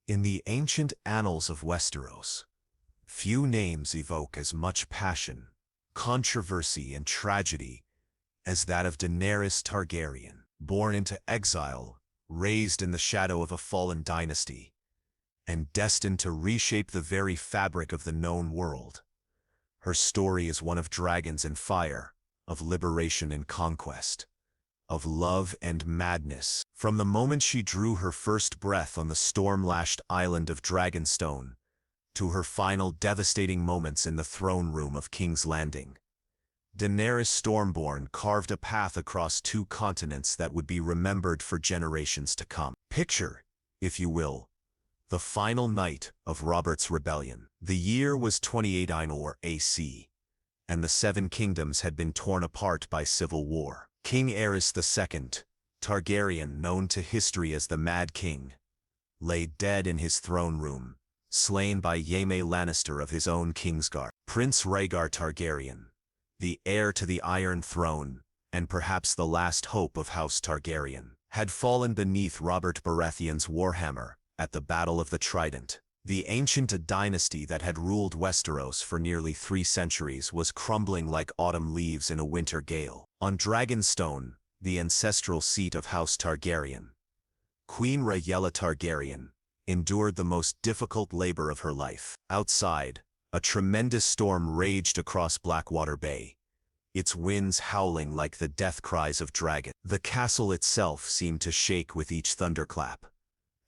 In the ancient annals of Westeros, few names evoke as much passion, controversy, and tragedy as that of Daenerys Targaryen. Born into exile, raised in the shadow of a fallen dynasty, and destined to reshape the very fabric of the known world. Her story is one of dragons and fire, of liberation and conquest, of love and madness. From the moment she drew her first breath on the storm-lashed island of Dragonstone, to her final devastating moments in the throne room of King's Landing, Daenerys Stormborn carved a path across two continents that would be remembered for generations to come. Picture, if you will, the final night of Robert's Rebellion. The year was 28 AC, and the Seven Kingdoms had been torn apart by civil war. King Aerys II, Targaryen, known to history as the Mad King, lay dead in his throne room, slain by Jaime Lannister of his own Kingsguard. Prince Rhaegar Targaryen, the heir to the Iron Throne, and perhaps the last hope of House Targaryen, had fallen beneath Robert Baratheon's warhammer at the Battle of the Trident. The ancient dynasty that had ruled Westeros for nearly 3 centuries was crumbling like autumn leaves in a winter gale. On Dragonstone, the ancestral seat of House Targaryen, Queen Rhaella Targaryen endured the most difficult labor of her life. Outside, a tremendous storm raged across Blackwater Bay, its winds howling like the death cries of dragons. The castle itself seemed to shake with each thunderclap,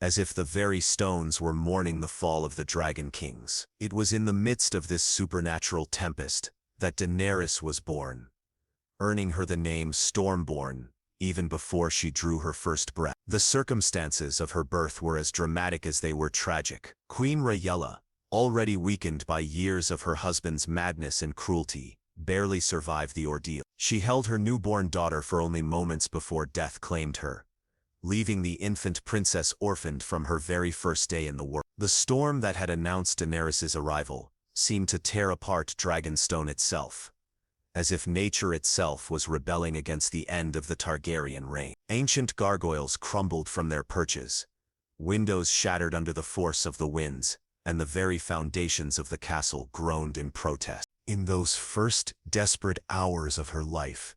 as if the very stones were mourning the fall of the Dragon Kings. It was in the midst of this supernatural tempest that Daenerys was born, earning her the name Stormborn even before she drew her first breath. The circumstances of her birth were as dramatic as they were tragic. Queen Rhaella, already weakened by years of her husband's madness and cruelty, barely survived the ordeal. She held her newborn daughter for only moments before death claimed her, leaving the infant princess orphaned from her very first day in the world. The storm that had announced Daenerys' arrival seemed to tear apart Dragonstone itself, as if nature itself was rebelling against the end of the Targaryen reign. Ancient gargoyles crumbled from their perches, windows shattered under the force of the winds, and the very foundations of the castle groaned in protest. In those first desperate hours of her life,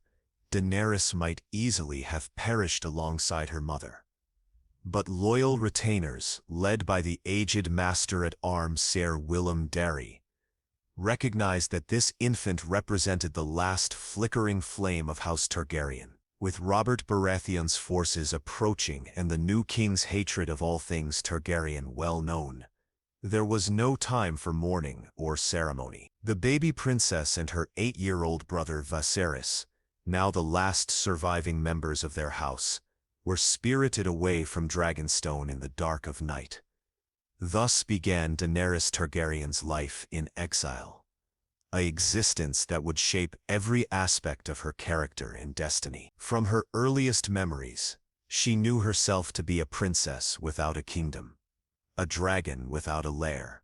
Daenerys might easily have perished alongside her mother. But loyal retainers, led by the aged master-at-arms Ser Willem Darry, recognized that this infant represented the last flickering flame of House Targaryen. With Robert Baratheon's forces approaching and the new king's hatred of all things Targaryen well known, there was no time for mourning or ceremony. The baby princess and her 8-year-old brother Viserys, now the last surviving members of their house, were spirited away from Dragonstone in the dark of night. Thus began Daenerys Targaryen's life in exile, an existence that would shape every aspect of her character and destiny. From her earliest memories, she knew herself to be a princess without a kingdom, a dragon without a lair,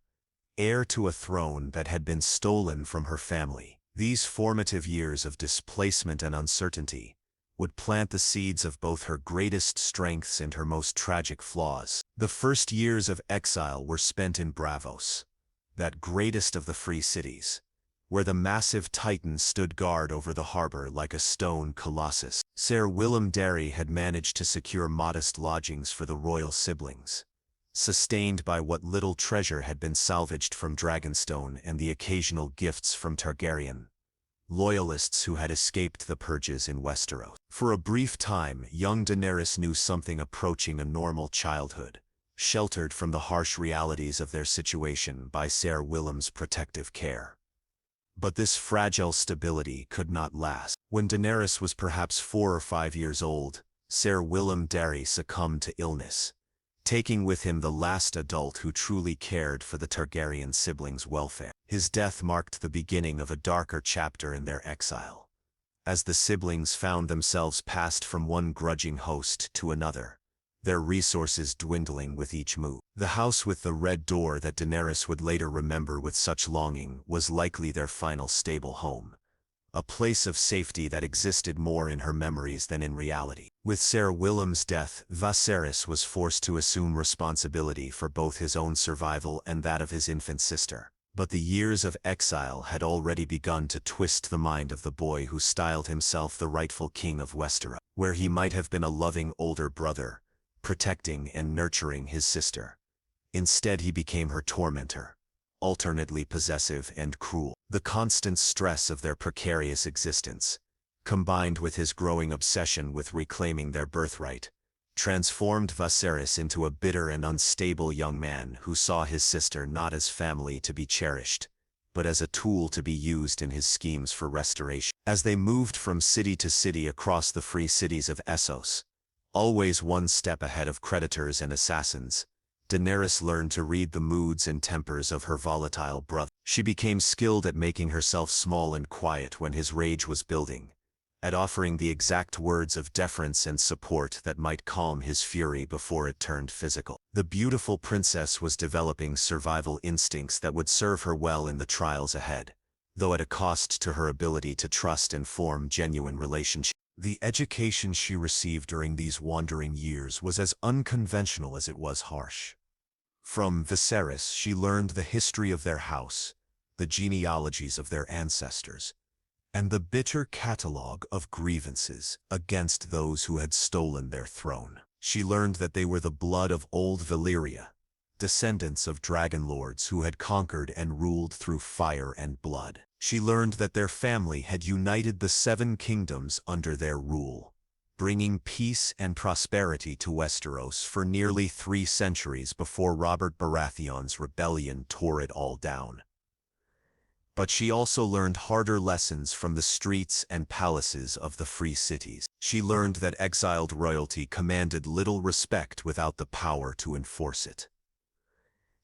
heir to a throne that had been stolen from her family. These formative years of displacement and uncertainty would plant the seeds of both her greatest strengths and her most tragic flaws. The first years of exile were spent in Braavos, that greatest of the free cities, where the massive Titan stood guard over the harbor like a stone colossus. Ser Willem Darry had managed to secure modest lodgings for the royal siblings, sustained by what little treasure had been salvaged from Dragonstone and the occasional gifts from Targaryen loyalists who had escaped the purges in Westeros. For a brief time, young Daenerys knew something approaching a normal childhood, sheltered from the harsh realities of their situation by Ser Willem's protective care. But this fragile stability could not last. When Daenerys was perhaps 4 or 5 years old, Ser Willem Darry succumbed to illness, taking with him the last adult who truly cared for the Targaryen siblings' welfare. His death marked the beginning of a darker chapter in their exile, as the siblings found themselves passed from one grudging host to another, their resources dwindling with each move. The house with the red door that Daenerys would later remember with such longing was likely their final stable home, a place of safety that existed more in her memories than in reality. With Ser Willem's death, Viserys was forced to assume responsibility for both his own survival and that of his infant sister. But the years of exile had already begun to twist the mind of the boy who styled himself the rightful king of Westeros, where he might have been a loving older brother, protecting and nurturing his sister. Instead he became her tormentor, alternately possessive and cruel. The constant stress of their precarious existence, combined with his growing obsession with reclaiming their birthright, transformed Viserys into a bitter and unstable young man who saw his sister not as family to be cherished, but as a tool to be used in his schemes for restoration. As they moved from city to city across the free cities of Essos, always one step ahead of creditors and assassins, Daenerys learned to read the moods and tempers of her volatile brother. She became skilled at making herself small and quiet when his rage was building, at offering the exact words of deference and support that might calm his fury before it turned physical. The beautiful princess was developing survival instincts that would serve her well in the trials ahead, though at a cost to her ability to trust and form genuine relationships. The education she received during these wandering years was as unconventional as it was harsh. From Viserys she learned the history of their house, the genealogies of their ancestors, and the bitter catalogue of grievances against those who had stolen their throne. She learned that they were the blood of old Valyria, descendants of dragon lords who had conquered and ruled through fire and blood. She learned that their family had united the 7 kingdoms under their rule, bringing peace and prosperity to Westeros for nearly 3 centuries before Robert Baratheon's rebellion tore it all down. But she also learned harder lessons from the streets and palaces of the free cities. She learned that exiled royalty commanded little respect without the power to enforce it.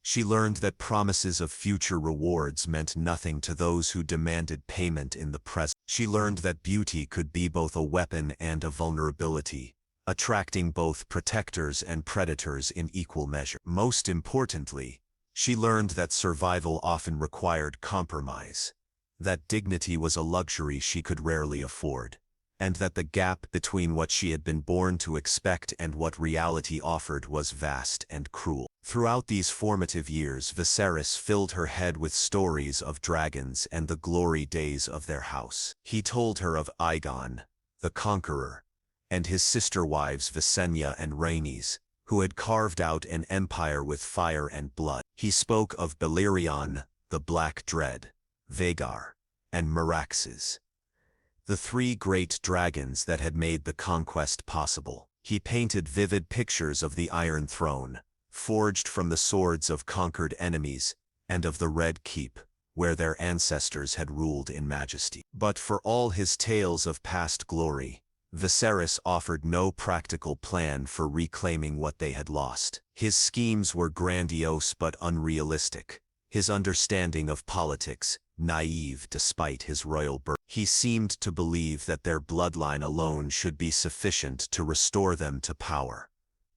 She learned that promises of future rewards meant nothing to those who demanded payment in the present. She learned that beauty could be both a weapon and a vulnerability, attracting both protectors and predators in equal measure. Most importantly, she learned that survival often required compromise, that dignity was a luxury she could rarely afford, and that the gap between what she had been born to expect and what reality offered was vast and cruel. Throughout these formative years, Viserys filled her head with stories of dragons and the glory days of their house. He told her of Aegon, the Conqueror, and his sister wives Visenya and Rhaenys, who had carved out an empire with fire and blood. He spoke of Balerion, the Black Dread, Vhagar, and Meraxes, the 3 great dragons that had made the conquest possible. He painted vivid pictures of the Iron Throne, forged from the swords of conquered enemies, and of the Red Keep, where their ancestors had ruled in majesty. But for all his tales of past glory, Viserys offered no practical plan for reclaiming what they had lost. His schemes were grandiose but unrealistic, his understanding of politics naive despite his royal birth. He seemed to believe that their bloodline alone should be sufficient to restore them to power,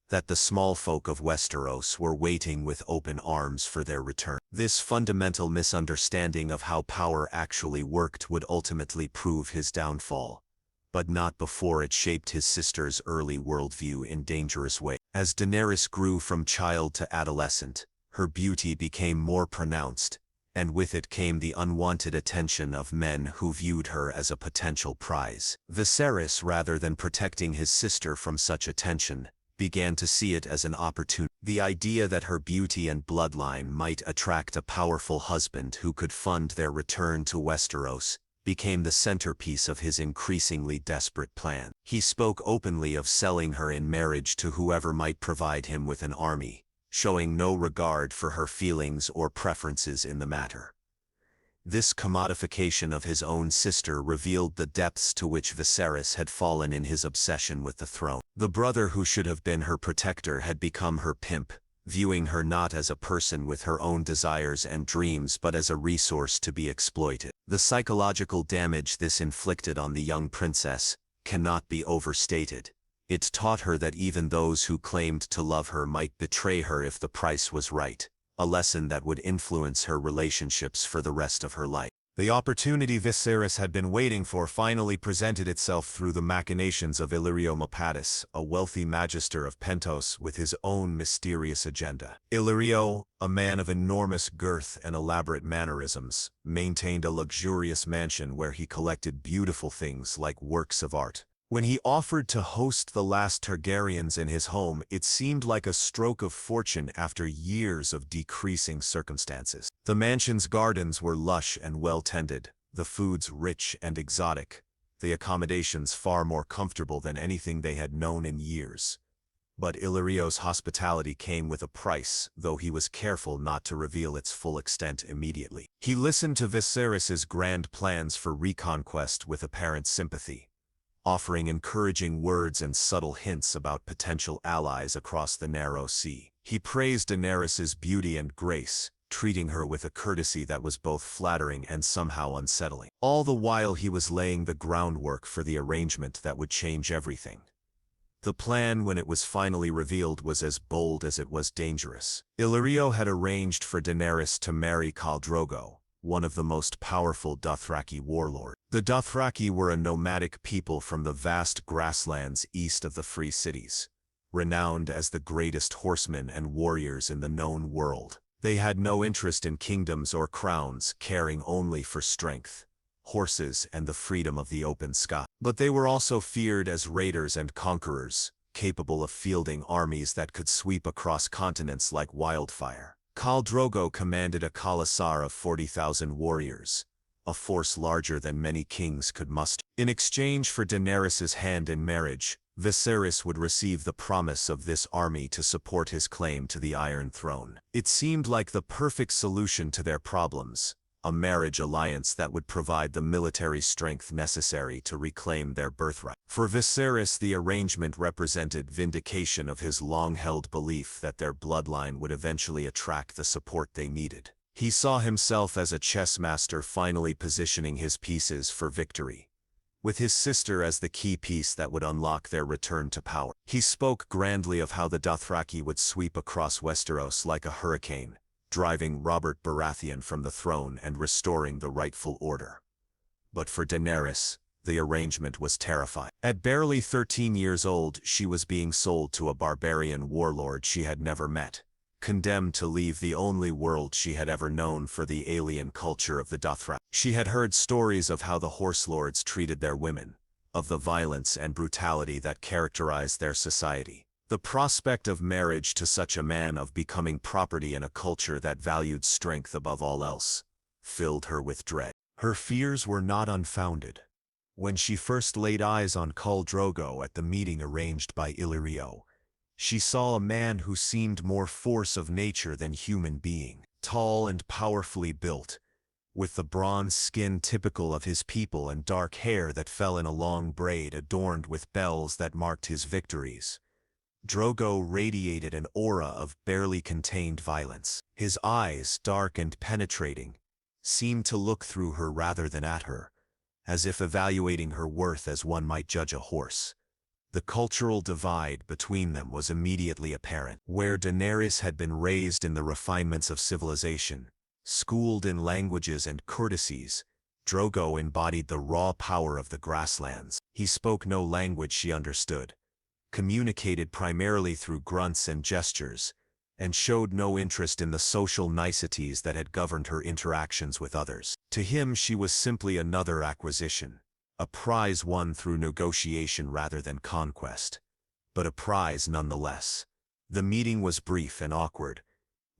that the small folk of Westeros were waiting with open arms for their return. This fundamental misunderstanding of how power actually worked would ultimately prove his downfall, but not before it shaped his sister's early worldview in dangerous ways. As Daenerys grew from child to adolescent, her beauty became more pronounced, and with it came the unwanted attention of men who viewed her as a potential prize. Viserys, rather than protecting his sister from such attention, began to see it as an opportunity. The idea that her beauty and bloodline might attract a powerful husband who could fund their return to Westeros became the centerpiece of his increasingly desperate plan. He spoke openly of selling her in marriage to whoever might provide him with an army, showing no regard for her feelings or preferences in the matter. This commodification of his own sister revealed the depths to which Viserys had fallen in his obsession with the throne. The brother who should have been her protector had become her pimp, viewing her not as a person with her own desires and dreams but as a resource to be exploited. The psychological damage this inflicted on the young princess cannot be overstated. It taught her that even those who claimed to love her might betray her if the price was right, a lesson that would influence her relationships for the rest of her life. The opportunity Viserys had been waiting for finally presented itself through the machinations of Illyrio Mopatis, a wealthy magister of Pentos with his own mysterious agenda. Illyrio, a man of enormous girth and elaborate mannerisms, maintained a luxurious mansion where he collected beautiful things like works of art. When he offered to host the last Targaryens in his home, it seemed like a stroke of fortune after years of decreasing circumstances. The mansion's gardens were lush and well-tended, the foods rich and exotic, the accommodations far more comfortable than anything they had known in years. But Illyrio's hospitality came with a price, though he was careful not to reveal its full extent immediately. He listened to Viserys's grand plans for reconquest with apparent sympathy, offering encouraging words and subtle hints about potential allies across the narrow sea. He praised Daenerys's beauty and grace, treating her with a courtesy that was both flattering and somehow unsettling. All the while he was laying the groundwork for the arrangement that would change everything. The plan, when it was finally revealed, was as bold as it was dangerous. Illyrio had arranged for Daenerys to marry Khal Drogo, one of the most powerful Dothraki warlords. The Dothraki were a nomadic people from the vast grasslands east of the Free Cities, renowned as the greatest horsemen and warriors in the known world. They had no interest in kingdoms or crowns, caring only for strength, horses, and the freedom of the open sky. But they were also feared as raiders and conquerors, capable of fielding armies that could sweep across continents like wildfire. Khal Drogo commanded a khalasar of 40,000 warriors, a force larger than many kings could muster. In exchange for Daenerys's hand in marriage, Viserys would receive the promise of this army to support his claim to the Iron Throne. It seemed like the perfect solution to their problems, a marriage alliance that would provide the military strength necessary to reclaim their birthright. For Viserys, the arrangement represented vindication of his long-held belief that their bloodline would eventually attract the support they needed. He saw himself as a chess master finally positioning his pieces for victory, with his sister as the key piece that would unlock their return to power. He spoke grandly of how the Dothraki would sweep across Westeros like a hurricane, driving Robert Baratheon from the throne and restoring the rightful order. But for Daenerys, the arrangement was terrifying. At barely 13 years old, she was being sold to a barbarian warlord she had never met, condemned to leave the only world she had ever known for the alien culture of the Dothraki. She had heard stories of how the Horse Lords treated their women, of the violence and brutality that characterized their society. The prospect of marriage to such a man, of becoming property in a culture that valued strength above all else, filled her with dread. Her fears were not unfounded. When she first laid eyes on Khal Drogo at the meeting arranged by Illyrio, she saw a man who seemed more force of nature than human being. Tall and powerfully built, with the bronze skin typical of his people and dark hair that fell in a long braid adorned with bells that marked his victories, Drogo radiated an aura of barely contained violence. His eyes, dark and penetrating, seemed to look through her rather than at her, as if evaluating her worth as one might judge a horse. The cultural divide between them was immediately apparent. Where Daenerys had been raised in the refinements of civilization, schooled in languages and courtesies, Drogo embodied the raw power of the grasslands. He spoke no language she understood, communicated primarily through grunts and gestures, and showed no interest in the social niceties that had governed her interactions with others. To him, she was simply another acquisition, a prize won through negotiation rather than conquest, but a prize nonetheless. The meeting was brief and awkward,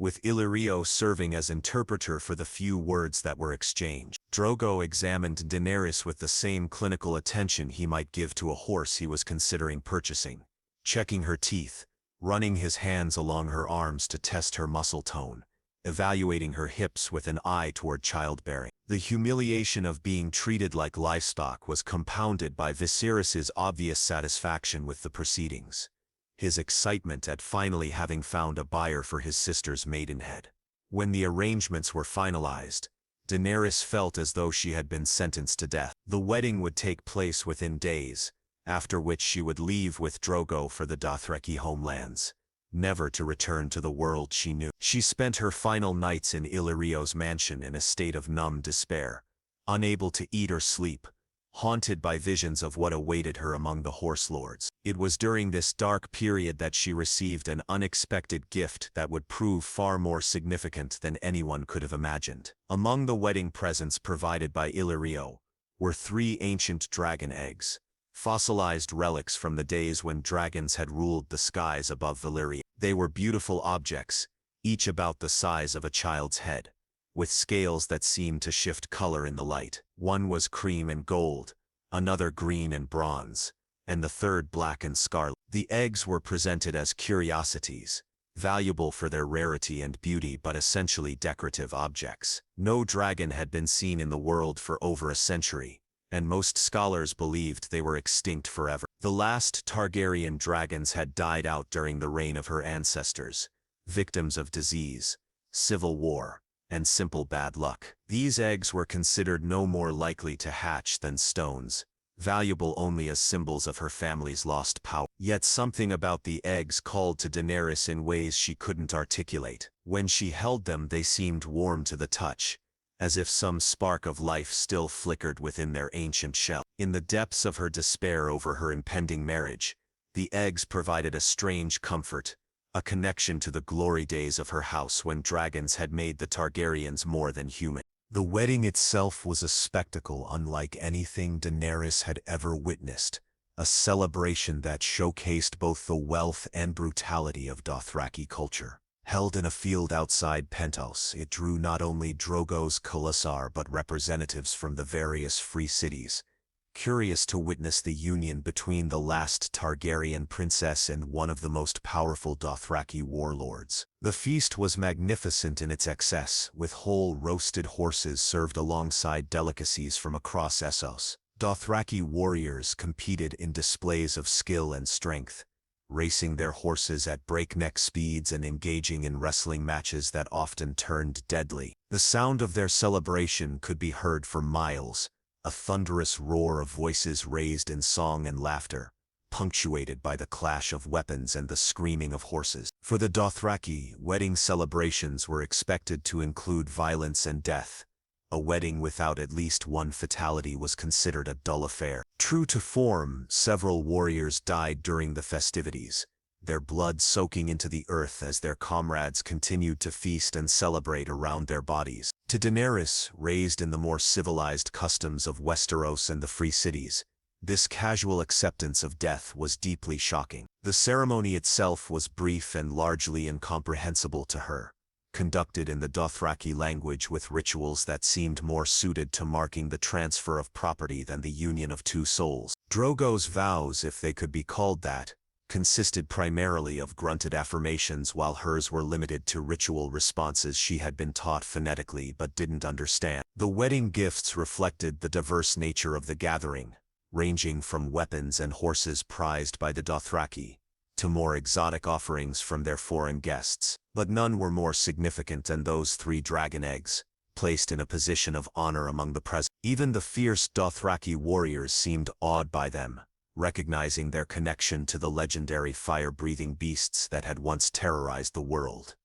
with Illyrio serving as interpreter for the few words that were exchanged. Drogo examined Daenerys with the same clinical attention he might give to a horse he was considering purchasing, checking her teeth, running his hands along her arms to test her muscle tone, evaluating her hips with an eye toward childbearing. The humiliation of being treated like livestock was compounded by Viserys's obvious satisfaction with the proceedings, his excitement at finally having found a buyer for his sister's maidenhead. When the arrangements were finalized, Daenerys felt as though she had been sentenced to death. The wedding would take place within days, after which she would leave with Drogo for the Dothraki homelands, never to return to the world she knew. She spent her final nights in Illyrio's mansion in a state of numb despair, unable to eat or sleep, haunted by visions of what awaited her among the horse lords. It was during this dark period that she received an unexpected gift that would prove far more significant than anyone could have imagined. Among the wedding presents provided by Illyrio were 3 ancient dragon eggs, fossilized relics from the days when dragons had ruled the skies above Valyria. They were beautiful objects, each about the size of a child's head, with scales that seemed to shift color in the light. One was cream and gold, another green and bronze, and the third black and scarlet. The eggs were presented as curiosities, valuable for their rarity and beauty but essentially decorative objects. No dragon had been seen in the world for over a century, and most scholars believed they were extinct forever. The last Targaryen dragons had died out during the reign of her ancestors, victims of disease, civil war, and simple bad luck. These eggs were considered no more likely to hatch than stones, valuable only as symbols of her family's lost power. Yet something about the eggs called to Daenerys in ways she couldn't articulate. When she held them, they seemed warm to the touch, as if some spark of life still flickered within their ancient shell. In the depths of her despair over her impending marriage, the eggs provided a strange comfort, a connection to the glory days of her house when dragons had made the Targaryens more than human. The wedding itself was a spectacle unlike anything Daenerys had ever witnessed, a celebration that showcased both the wealth and brutality of Dothraki culture. Held in a field outside Pentos, it drew not only Drogo's khalasar but representatives from the various free cities, curious to witness the union between the last Targaryen princess and one of the most powerful Dothraki warlords. The feast was magnificent in its excess, with whole roasted horses served alongside delicacies from across Essos. Dothraki warriors competed in displays of skill and strength, racing their horses at breakneck speeds and engaging in wrestling matches that often turned deadly. The sound of their celebration could be heard for miles, a thunderous roar of voices raised in song and laughter, punctuated by the clash of weapons and the screaming of horses. For the Dothraki, wedding celebrations were expected to include violence and death. A wedding without at least one fatality was considered a dull affair. True to form, several warriors died during the festivities, their blood soaking into the earth as their comrades continued to feast and celebrate around their bodies. To Daenerys, raised in the more civilized customs of Westeros and the free cities, this casual acceptance of death was deeply shocking. The ceremony itself was brief and largely incomprehensible to her, conducted in the Dothraki language with rituals that seemed more suited to marking the transfer of property than the union of two souls. Drogo's vows, if they could be called that, consisted primarily of grunted affirmations, while hers were limited to ritual responses she had been taught phonetically but didn't understand. The wedding gifts reflected the diverse nature of the gathering, ranging from weapons and horses prized by the Dothraki, to more exotic offerings from their foreign guests. But none were more significant than those 3 dragon eggs, placed in a position of honor among the present. Even the fierce Dothraki warriors seemed awed by them, recognizing their connection to the legendary fire-breathing beasts that had once terrorized the world.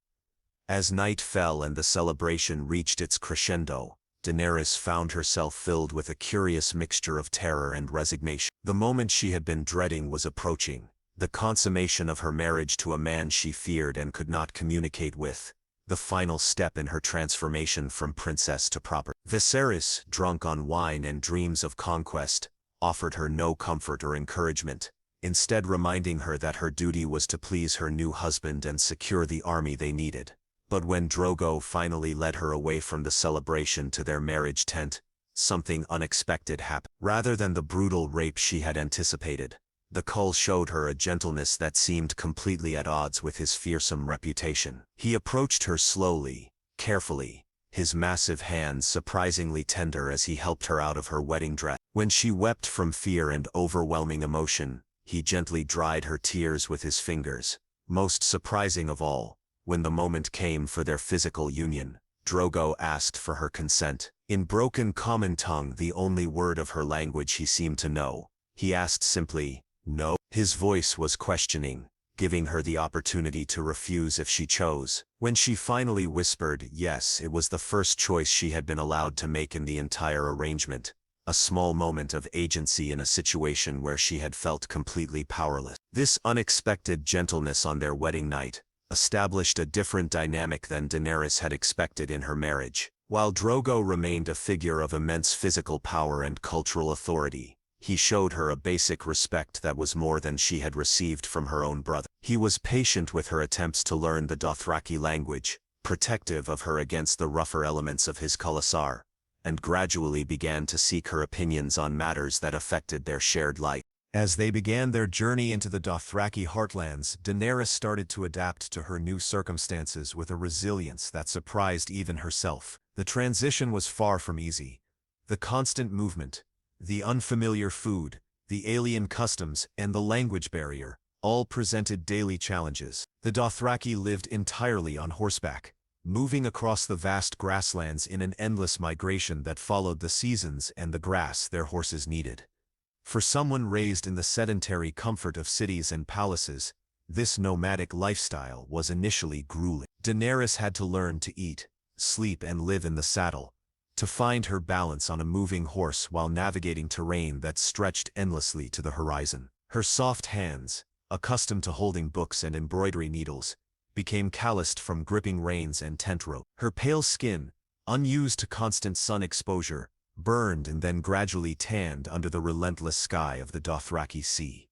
As night fell and the celebration reached its crescendo, Daenerys found herself filled with a curious mixture of terror and resignation. The moment she had been dreading was approaching, the consummation of her marriage to a man she feared and could not communicate with, the final step in her transformation from princess to proper. Viserys, drunk on wine and dreams of conquest, offered her no comfort or encouragement, instead reminding her that her duty was to please her new husband and secure the army they needed. But when Drogo finally led her away from the celebration to their marriage tent, something unexpected happened. Rather than the brutal rape she had anticipated, the Khal showed her a gentleness that seemed completely at odds with his fearsome reputation. He approached her slowly, carefully, his massive hands surprisingly tender as he helped her out of her wedding dress. When she wept from fear and overwhelming emotion, he gently dried her tears with his fingers. Most surprising of all, when the moment came for their physical union, Drogo asked for her consent. In broken common tongue, the only word of her language he seemed to know, he asked simply, "No?" His voice was questioning, giving her the opportunity to refuse if she chose. When she finally whispered yes, it was the first choice she had been allowed to make in the entire arrangement, a small moment of agency in a situation where she had felt completely powerless. This unexpected gentleness on their wedding night established a different dynamic than Daenerys had expected in her marriage. While Drogo remained a figure of immense physical power and cultural authority, he showed her a basic respect that was more than she had received from her own brother. He was patient with her attempts to learn the Dothraki language, protective of her against the rougher elements of his khalasar, and gradually began to seek her opinions on matters that affected their shared life. As they began their journey into the Dothraki heartlands, Daenerys started to adapt to her new circumstances with a resilience that surprised even herself. The transition was far from easy. The constant movement, the unfamiliar food, the alien customs, and the language barrier all presented daily challenges. The Dothraki lived entirely on horseback, moving across the vast grasslands in an endless migration that followed the seasons and the grass their horses needed. For someone raised in the sedentary comfort of cities and palaces, this nomadic lifestyle was initially grueling. Daenerys had to learn to eat, sleep, and live in the saddle, to find her balance on a moving horse while navigating terrain that stretched endlessly to the horizon. Her soft hands, accustomed to holding books and embroidery needles, became calloused from gripping reins and tent rope. Her pale skin, unused to constant sun exposure, burned and then gradually tanned under the relentless sky of the Dothraki Sea.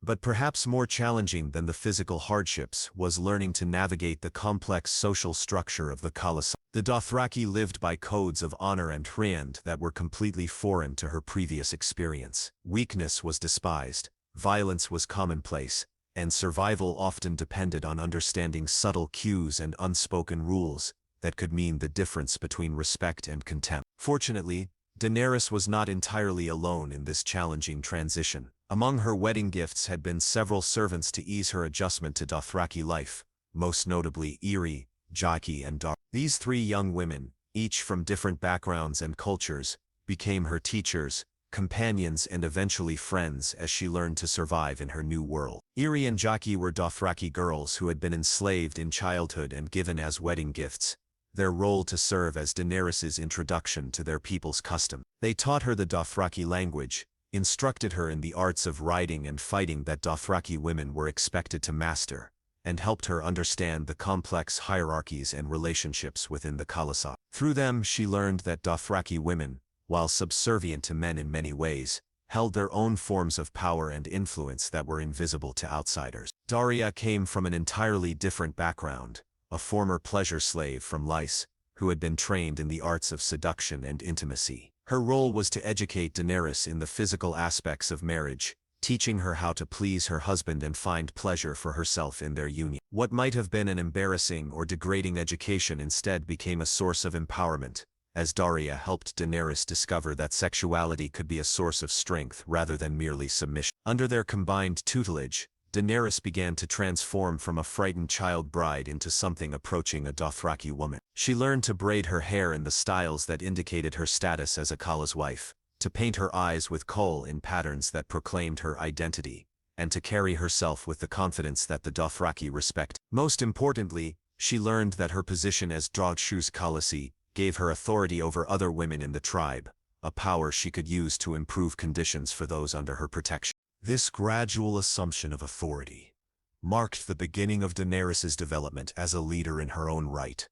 But perhaps more challenging than the physical hardships was learning to navigate the complex social structure of the khalasar. The Dothraki lived by codes of honor and Hryand that were completely foreign to her previous experience. Weakness was despised, violence was commonplace, and survival often depended on understanding subtle cues and unspoken rules that could mean the difference between respect and contempt. Fortunately, Daenerys was not entirely alone in this challenging transition. Among her wedding gifts had been several servants to ease her adjustment to Dothraki life, most notably Irri, Jaqen, and Dar. These three young women, each from different backgrounds and cultures, became her teachers, companions, and eventually friends as she learned to survive in her new world. Irri and Jaqen were Dothraki girls who had been enslaved in childhood and given as wedding gifts, their role to serve as Daenerys's introduction to their people's custom. They taught her the Dothraki language, instructed her in the arts of riding and fighting that Dothraki women were expected to master, and helped her understand the complex hierarchies and relationships within the khalasar. Through them, she learned that Dothraki women, while subservient to men in many ways, held their own forms of power and influence that were invisible to outsiders. Daaria came from an entirely different background, a former pleasure slave from Lys, who had been trained in the arts of seduction and intimacy. Her role was to educate Daenerys in the physical aspects of marriage, teaching her how to please her husband and find pleasure for herself in their union. What might have been an embarrassing or degrading education instead became a source of empowerment, as Daaria helped Daenerys discover that sexuality could be a source of strength rather than merely submission. Under their combined tutelage, Daenerys began to transform from a frightened child bride into something approaching a Dothraki woman. She learned to braid her hair in the styles that indicated her status as a Khala's wife, to paint her eyes with kohl in patterns that proclaimed her identity, and to carry herself with the confidence that the Dothraki respect. Most importantly, she learned that her position as Drogshu's Khaleesi gave her authority over other women in the tribe, a power she could use to improve conditions for those under her protection. This gradual assumption of authority marked the beginning of Daenerys's development as a leader in her own right.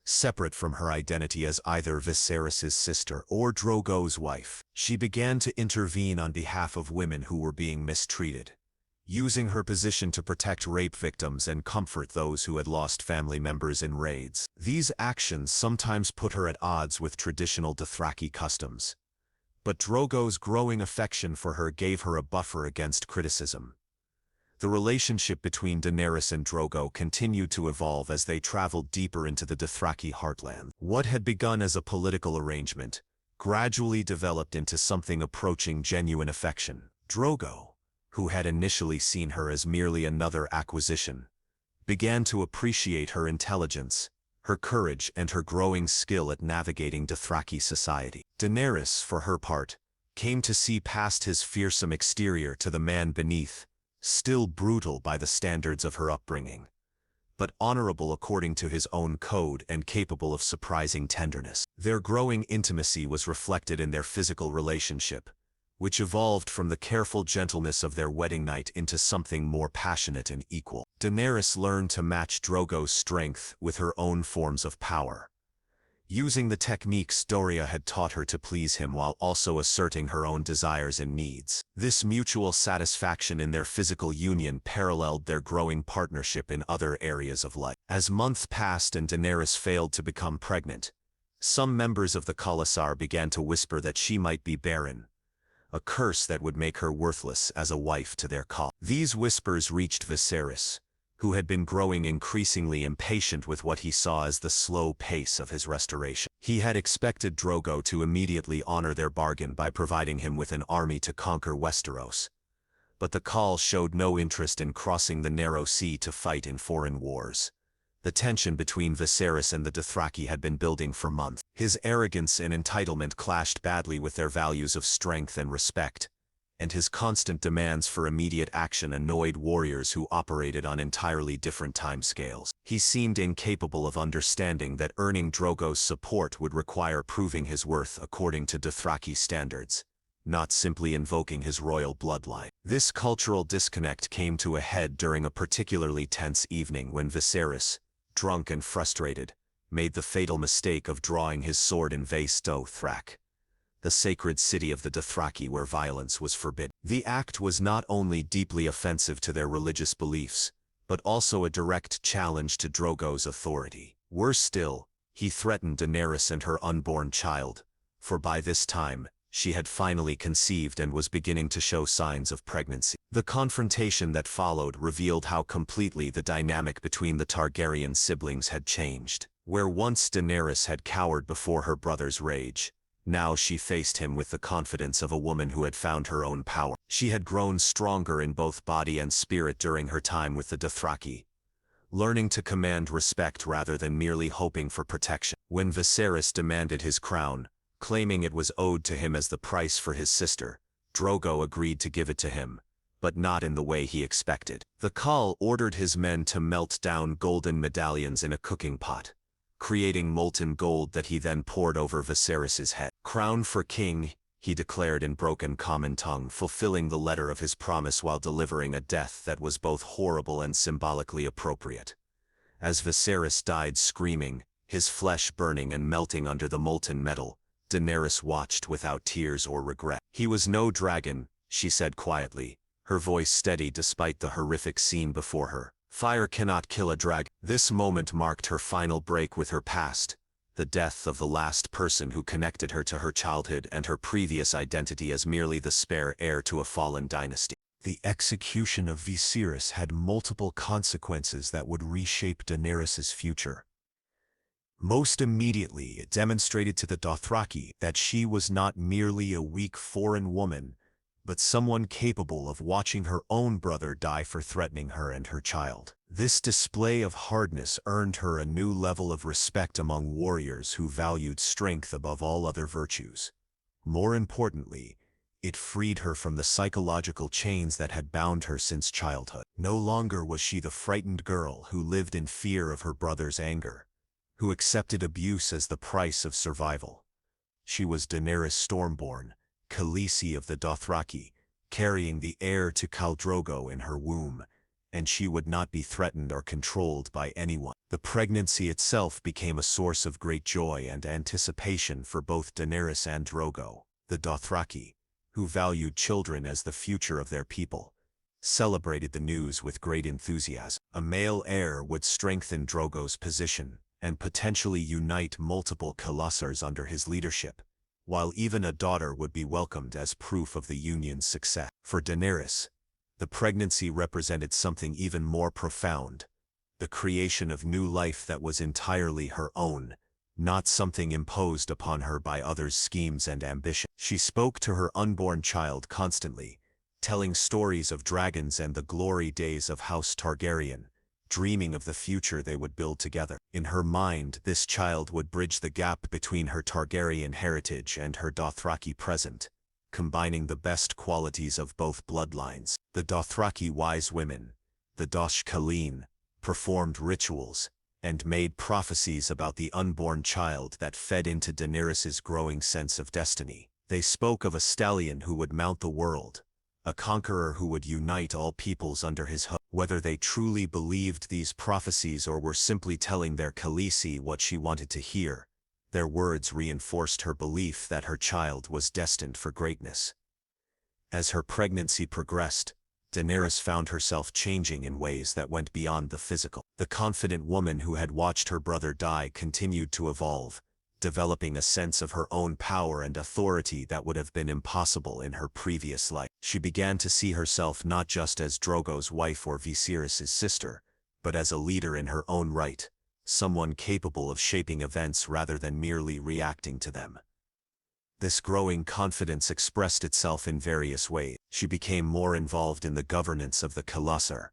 Separate from her identity as either Viserys's sister or Drogo's wife, she began to intervene on behalf of women who were being mistreated, using her position to protect rape victims and comfort those who had lost family members in raids. These actions sometimes put her at odds with traditional Dothraki customs, but Drogo's growing affection for her gave her a buffer against criticism. The relationship between Daenerys and Drogo continued to evolve as they traveled deeper into the Dothraki heartland. What had begun as a political arrangement gradually developed into something approaching genuine affection. Drogo, who had initially seen her as merely another acquisition, began to appreciate her intelligence, her courage, and her growing skill at navigating Dothraki society. Daenerys, for her part, came to see past his fearsome exterior to the man beneath, still brutal by the standards of her upbringing, but honorable according to his own code and capable of surprising tenderness. Their growing intimacy was reflected in their physical relationship, which evolved from the careful gentleness of their wedding night into something more passionate and equal. Daenerys learned to match Drogo's strength with her own forms of power, using the techniques Doria had taught her to please him while also asserting her own desires and needs. This mutual satisfaction in their physical union paralleled their growing partnership in other areas of life. As months passed and Daenerys failed to become pregnant, some members of the Khalasar began to whisper that she might be barren, a curse that would make her worthless as a wife to their Khal. These whispers reached Viserys, who had been growing increasingly impatient with what he saw as the slow pace of his restoration. He had expected Drogo to immediately honor their bargain by providing him with an army to conquer Westeros, but the Khal showed no interest in crossing the narrow sea to fight in foreign wars. The tension between Viserys and the Dothraki had been building for months. His arrogance and entitlement clashed badly with their values of strength and respect, and his constant demands for immediate action annoyed warriors who operated on entirely different timescales. He seemed incapable of understanding that earning Drogo's support would require proving his worth according to Dothraki standards, not simply invoking his royal bloodline. This cultural disconnect came to a head during a particularly tense evening when Viserys, drunk and frustrated, made the fatal mistake of drawing his sword in Vaes Dothrak, the sacred city of the Dothraki where violence was forbidden. The act was not only deeply offensive to their religious beliefs, but also a direct challenge to Drogo's authority. Worse still, he threatened Daenerys and her unborn child, for by this time, she had finally conceived and was beginning to show signs of pregnancy. The confrontation that followed revealed how completely the dynamic between the Targaryen siblings had changed. Where once Daenerys had cowered before her brother's rage, now she faced him with the confidence of a woman who had found her own power. She had grown stronger in both body and spirit during her time with the Dothraki, learning to command respect rather than merely hoping for protection. When Viserys demanded his crown, claiming it was owed to him as the price for his sister, Drogo agreed to give it to him, but not in the way he expected. The Khal ordered his men to melt down golden medallions in a cooking pot, creating molten gold that he then poured over Viserys's head. "Crown for king," he declared in broken common tongue, fulfilling the letter of his promise while delivering a death that was both horrible and symbolically appropriate. As Viserys died screaming, his flesh burning and melting under the molten metal, Daenerys watched without tears or regret. "He was no dragon," she said quietly, her voice steady despite the horrific scene before her. "Fire cannot kill a dragon." This moment marked her final break with her past, the death of the last person who connected her to her childhood and her previous identity as merely the spare heir to a fallen dynasty. The execution of Viserys had multiple consequences that would reshape Daenerys' future. Most immediately, it demonstrated to the Dothraki that she was not merely a weak foreign woman, but someone capable of watching her own brother die for threatening her and her child. This display of hardness earned her a new level of respect among warriors who valued strength above all other virtues. More importantly, it freed her from the psychological chains that had bound her since childhood. No longer was she the frightened girl who lived in fear of her brother's anger, who accepted abuse as the price of survival. She was Daenerys Stormborn, Khaleesi of the Dothraki, carrying the heir to Khal Drogo in her womb, and she would not be threatened or controlled by anyone. The pregnancy itself became a source of great joy and anticipation for both Daenerys and Drogo. The Dothraki, who valued children as the future of their people, celebrated the news with great enthusiasm. A male heir would strengthen Drogo's position and potentially unite multiple Khalasars under his leadership, while even a daughter would be welcomed as proof of the union's success. For Daenerys, the pregnancy represented something even more profound, the creation of new life that was entirely her own, not something imposed upon her by others' schemes and ambition. She spoke to her unborn child constantly, telling stories of dragons and the glory days of House Targaryen, dreaming of the future they would build together. In her mind, this child would bridge the gap between her Targaryen heritage and her Dothraki present, combining the best qualities of both bloodlines. The Dothraki wise women, the Dosh Khaleen, performed rituals and made prophecies about the unborn child that fed into Daenerys's growing sense of destiny. They spoke of a stallion who would mount the world, a conqueror who would unite all peoples under his hood. Whether they truly believed these prophecies or were simply telling their Khaleesi what she wanted to hear, their words reinforced her belief that her child was destined for greatness. As her pregnancy progressed, Daenerys found herself changing in ways that went beyond the physical. The confident woman who had watched her brother die continued to evolve, developing a sense of her own power and authority that would have been impossible in her previous life. She began to see herself not just as Drogo's wife or Viserys' sister, but as a leader in her own right, someone capable of shaping events rather than merely reacting to them. This growing confidence expressed itself in various ways. She became more involved in the governance of the Khalasar,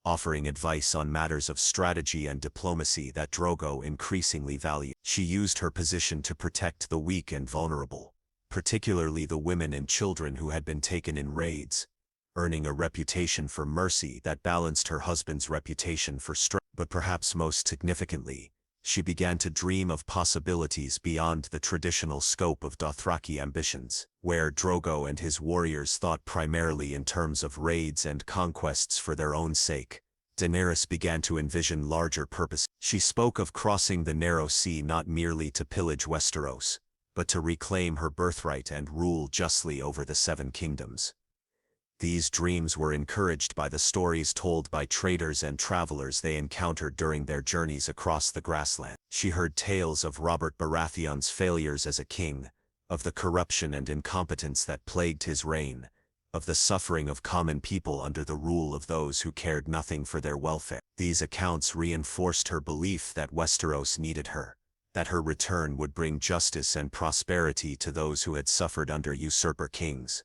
offering advice on matters of strategy and diplomacy that Drogo increasingly valued. She used her position to protect the weak and vulnerable, particularly the women and children who had been taken in raids, earning a reputation for mercy that balanced her husband's reputation for strength. But perhaps most significantly, she began to dream of possibilities beyond the traditional scope of Dothraki ambitions. Where Drogo and his warriors thought primarily in terms of raids and conquests for their own sake, Daenerys began to envision larger purposes. She spoke of crossing the Narrow Sea not merely to pillage Westeros, but to reclaim her birthright and rule justly over the Seven Kingdoms. These dreams were encouraged by the stories told by traders and travelers they encountered during their journeys across the grassland. She heard tales of Robert Baratheon's failures as a king, of the corruption and incompetence that plagued his reign, of the suffering of common people under the rule of those who cared nothing for their welfare. These accounts reinforced her belief that Westeros needed her, that her return would bring justice and prosperity to those who had suffered under usurper kings.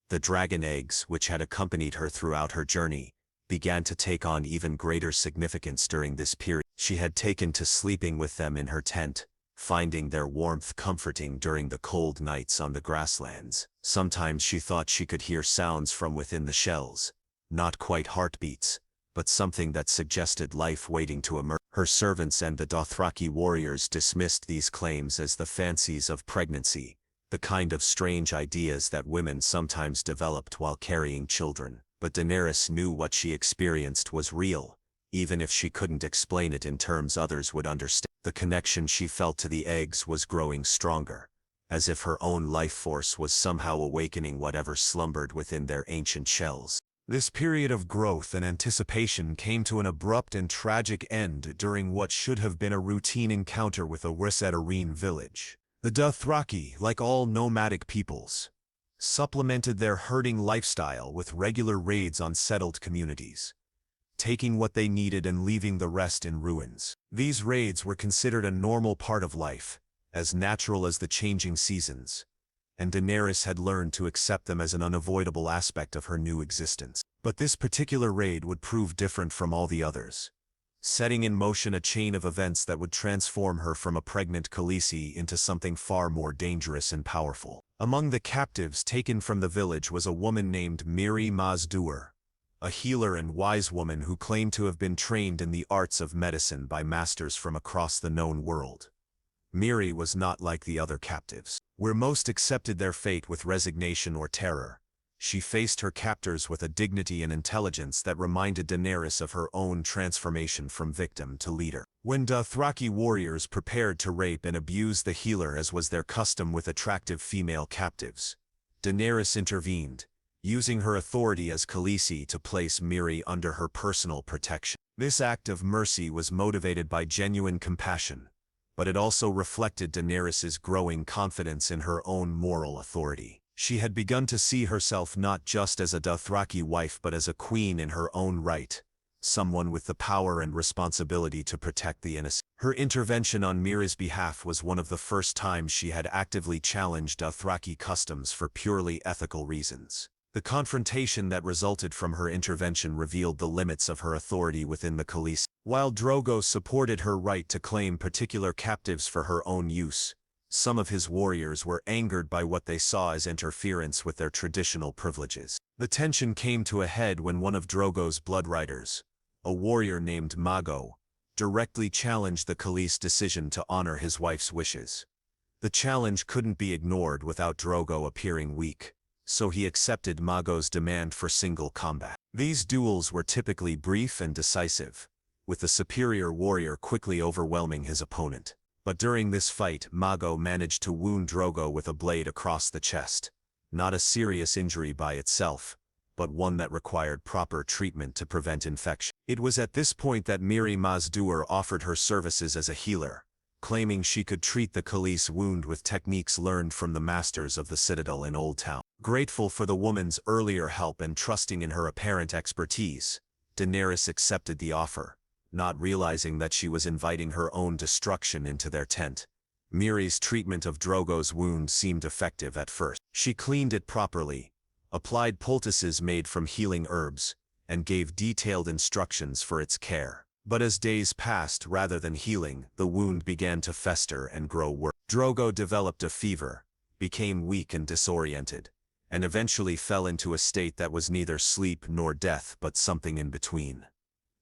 The dragon eggs, which had accompanied her throughout her journey, began to take on even greater significance during this period. She had taken to sleeping with them in her tent, finding their warmth comforting during the cold nights on the grasslands. Sometimes she thought she could hear sounds from within the shells, not quite heartbeats, but something that suggested life waiting to emerge. Her servants and the Dothraki warriors dismissed these claims as the fancies of pregnancy, the kind of strange ideas that women sometimes developed while carrying children. But Daenerys knew what she experienced was real, even if she couldn't explain it in terms others would understand. The connection she felt to the eggs was growing stronger, as if her own life force was somehow awakening whatever slumbered within their ancient shells. This period of growth and anticipation came to an abrupt and tragic end during what should have been a routine encounter with a Wysatterene village. The Dothraki, like all nomadic peoples, supplemented their herding lifestyle with regular raids on settled communities, taking what they needed and leaving the rest in ruins. These raids were considered a normal part of life, as natural as the changing seasons, and Daenerys had learned to accept them as an unavoidable aspect of her new existence. But this particular raid would prove different from all the others, setting in motion a chain of events that would transform her from a pregnant Khaleesi into something far more dangerous and powerful. Among the captives taken from the village was a woman named Mirri Maz Duur, a healer and wise woman who claimed to have been trained in the arts of medicine by masters from across the known world. Mirri was not like the other captives, where most accepted their fate with resignation or terror. She faced her captors with a dignity and intelligence that reminded Daenerys of her own transformation from victim to leader. When Dothraki warriors prepared to rape and abuse the healer as was their custom with attractive female captives, Daenerys intervened, using her authority as Khaleesi to place Mirri under her personal protection. This act of mercy was motivated by genuine compassion, but it also reflected Daenerys's growing confidence in her own moral authority. She had begun to see herself not just as a Dothraki wife but as a queen in her own right, someone with the power and responsibility to protect the innocent. Her intervention on Mirri's behalf was one of the first times she had actively challenged Dothraki customs for purely ethical reasons. The confrontation that resulted from her intervention revealed the limits of her authority within the Khaleesi. While Drogo supported her right to claim particular captives for her own use, Some of his warriors were angered by what they saw as interference with their traditional privileges. The tension came to a head when one of Drogo's blood riders, a warrior named Mago, directly challenged the Khalees' decision to honor his wife's wishes. The challenge couldn't be ignored without Drogo appearing weak, so he accepted Mago's demand for single combat. These duels were typically brief and decisive, with the superior warrior quickly overwhelming his opponent. But during this fight, Mago managed to wound Drogo with a blade across the chest. Not a serious injury by itself, but one that required proper treatment to prevent infection. It was at this point that Mirri Maz Duur offered her services as a healer, claiming she could treat the Khalees' wound with techniques learned from the masters of the Citadel in Old Town. Grateful for the woman's earlier help and trusting in her apparent expertise, Daenerys accepted the offer, not realizing that she was inviting her own destruction into their tent. Mirri's treatment of Drogo's wound seemed effective at first. She cleaned it properly, applied poultices made from healing herbs, and gave detailed instructions for its care. But as days passed, rather than healing, the wound began to fester and grow worse. Drogo developed a fever, became weak and disoriented, and eventually fell into a state that was neither sleep nor death but something in between.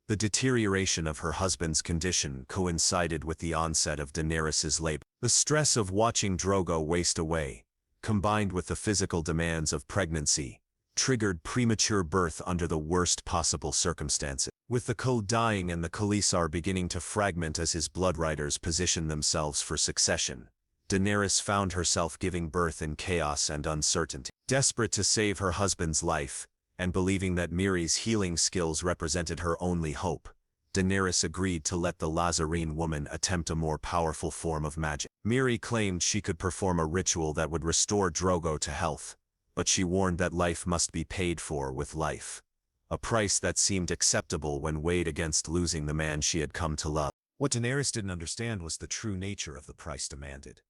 The deterioration of her husband's condition coincided with the onset of Daenerys's labor. The stress of watching Drogo waste away, combined with the physical demands of pregnancy, triggered premature birth under the worst possible circumstances. With the Khal dying and the Khaleesi beginning to fragment as his blood riders positioned themselves for succession, Daenerys found herself giving birth in chaos and uncertainty. Desperate to save her husband's life, and believing that Mirri's healing skills represented her only hope, Daenerys agreed to let the Lázarine woman attempt a more powerful form of magic. Mirri claimed she could perform a ritual that would restore Drogo to health, but she warned that life must be paid for with life, a price that seemed acceptable when weighed against losing the man she had come to love. What Daenerys didn't understand was the true nature of the price demanded.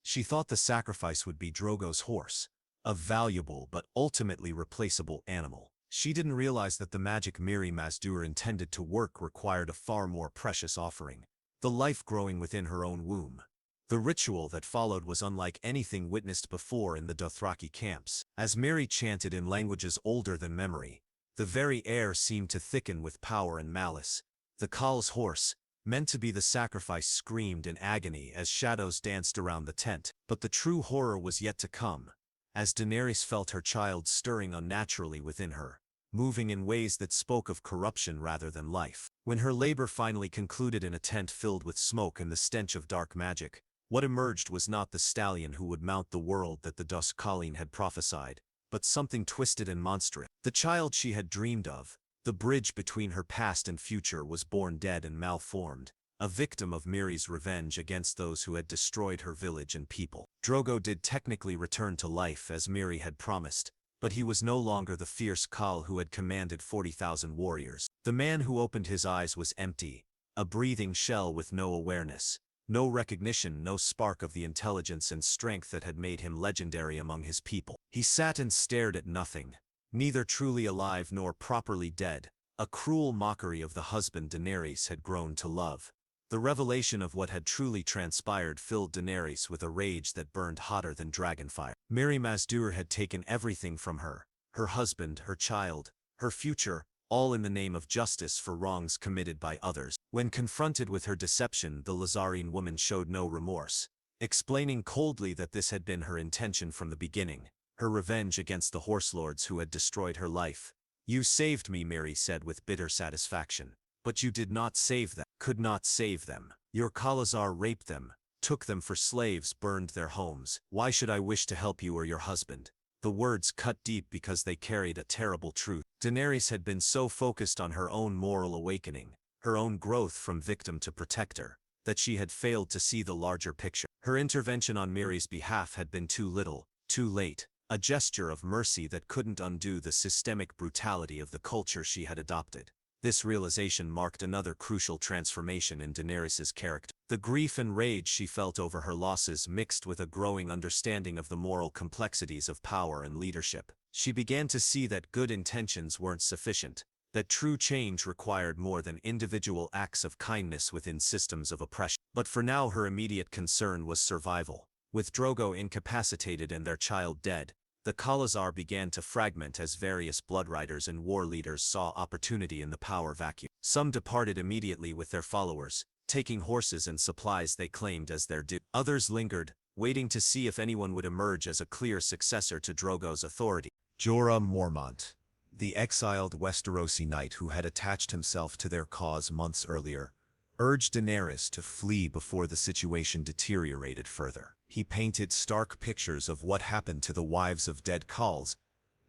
She thought the sacrifice would be Drogo's horse, a valuable but ultimately replaceable animal. She didn't realize that the magic Mirri Maz Duur intended to work required a far more precious offering, the life growing within her own womb. The ritual that followed was unlike anything witnessed before in the Dothraki camps. As Mirri chanted in languages older than memory, the very air seemed to thicken with power and malice. The Khal's horse, meant to be the sacrifice, screamed in agony as shadows danced around the tent. But the true horror was yet to come, as Daenerys felt her child stirring unnaturally within her, moving in ways that spoke of corruption rather than life. When her labor finally concluded in a tent filled with smoke and the stench of dark magic, what emerged was not the stallion who would mount the world that the Dust Colleen had prophesied, but something twisted and monstrous. The child she had dreamed of, the bridge between her past and future, was born dead and malformed, a victim of Mirri's revenge against those who had destroyed her village and people. Drogo did technically return to life as Mirri had promised, but he was no longer the fierce Khal who had commanded 40,000 warriors. The man who opened his eyes was empty, a breathing shell with no awareness, no recognition, no spark of the intelligence and strength that had made him legendary among his people. He sat and stared at nothing, neither truly alive nor properly dead, a cruel mockery of the husband Daenerys had grown to love. The revelation of what had truly transpired filled Daenerys with a rage that burned hotter than dragonfire. Mirri Maz Duur had taken everything from her, her husband, her child, her future, all in the name of justice for wrongs committed by others. When confronted with her deception, the Lázarine woman showed no remorse, explaining coldly that this had been her intention from the beginning, her revenge against the horse lords who had destroyed her life. "You saved me," Mirri said with bitter satisfaction. "But you did not save them, could not save them. Your Khalazar raped them, took them for slaves, burned their homes. Why should I wish to help you or your husband?" The words cut deep because they carried a terrible truth. Daenerys had been so focused on her own moral awakening, her own growth from victim to protector, that she had failed to see the larger picture. Her intervention on Mirri's behalf had been too little, too late, a gesture of mercy that couldn't undo the systemic brutality of the culture she had adopted. This realization marked another crucial transformation in Daenerys's character. The grief and rage she felt over her losses mixed with a growing understanding of the moral complexities of power and leadership. She began to see that good intentions weren't sufficient, that true change required more than individual acts of kindness within systems of oppression. But for now her immediate concern was survival. With Drogo incapacitated and their child dead, the Khalazar began to fragment as various bloodriders and war leaders saw opportunity in the power vacuum. Some departed immediately with their followers, taking horses and supplies they claimed as their due. Others lingered, waiting to see if anyone would emerge as a clear successor to Drogo's authority. Jorah Mormont, the exiled Westerosi knight who had attached himself to their cause months earlier, urged Daenerys to flee before the situation deteriorated further. He painted stark pictures of what happened to the wives of dead Khals.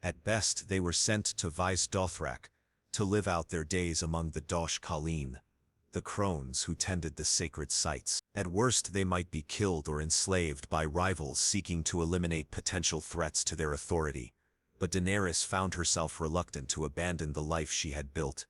At best, they were sent to Vaes Dothrak to live out their days among the Dosh Khaleen, the crones who tended the sacred sites. At worst, they might be killed or enslaved by rivals seeking to eliminate potential threats to their authority. But Daenerys found herself reluctant to abandon the life she had built,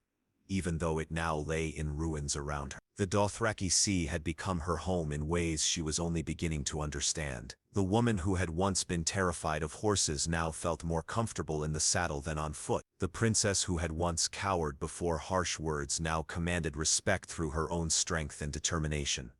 even though it now lay in ruins around her. The Dothraki Sea had become her home in ways she was only beginning to understand. The woman who had once been terrified of horses now felt more comfortable in the saddle than on foot. The princess who had once cowered before harsh words now commanded respect through her own strength and determination.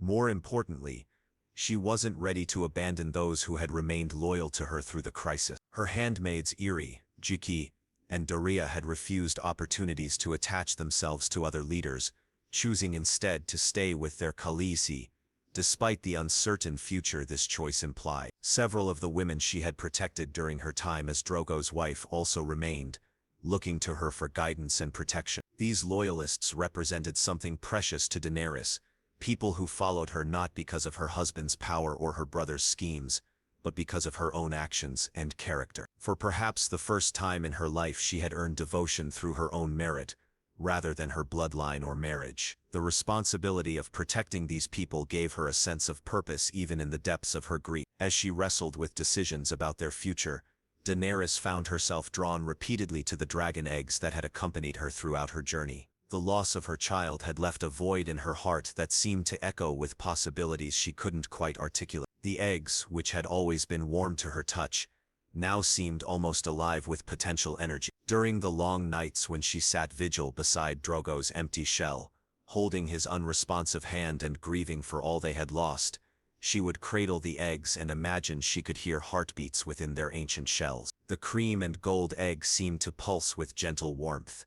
More importantly, she wasn't ready to abandon those who had remained loyal to her through the crisis. Her handmaids Irri, Jiki, and Doreah had refused opportunities to attach themselves to other leaders, choosing instead to stay with their Khaleesi, despite the uncertain future this choice implied. Several of the women she had protected during her time as Drogo's wife also remained, looking to her for guidance and protection. These loyalists represented something precious to Daenerys, people who followed her not because of her husband's power or her brother's schemes, but because of her own actions and character. For perhaps the first time in her life she had earned devotion through her own merit, rather than her bloodline or marriage. The responsibility of protecting these people gave her a sense of purpose even in the depths of her grief. As she wrestled with decisions about their future, Daenerys found herself drawn repeatedly to the dragon eggs that had accompanied her throughout her journey. The loss of her child had left a void in her heart that seemed to echo with possibilities she couldn't quite articulate. The eggs, which had always been warm to her touch, now seemed almost alive with potential energy. During the long nights when she sat vigil beside Drogo's empty shell, holding his unresponsive hand and grieving for all they had lost, she would cradle the eggs and imagine she could hear heartbeats within their ancient shells. The cream and gold egg seemed to pulse with gentle warmth.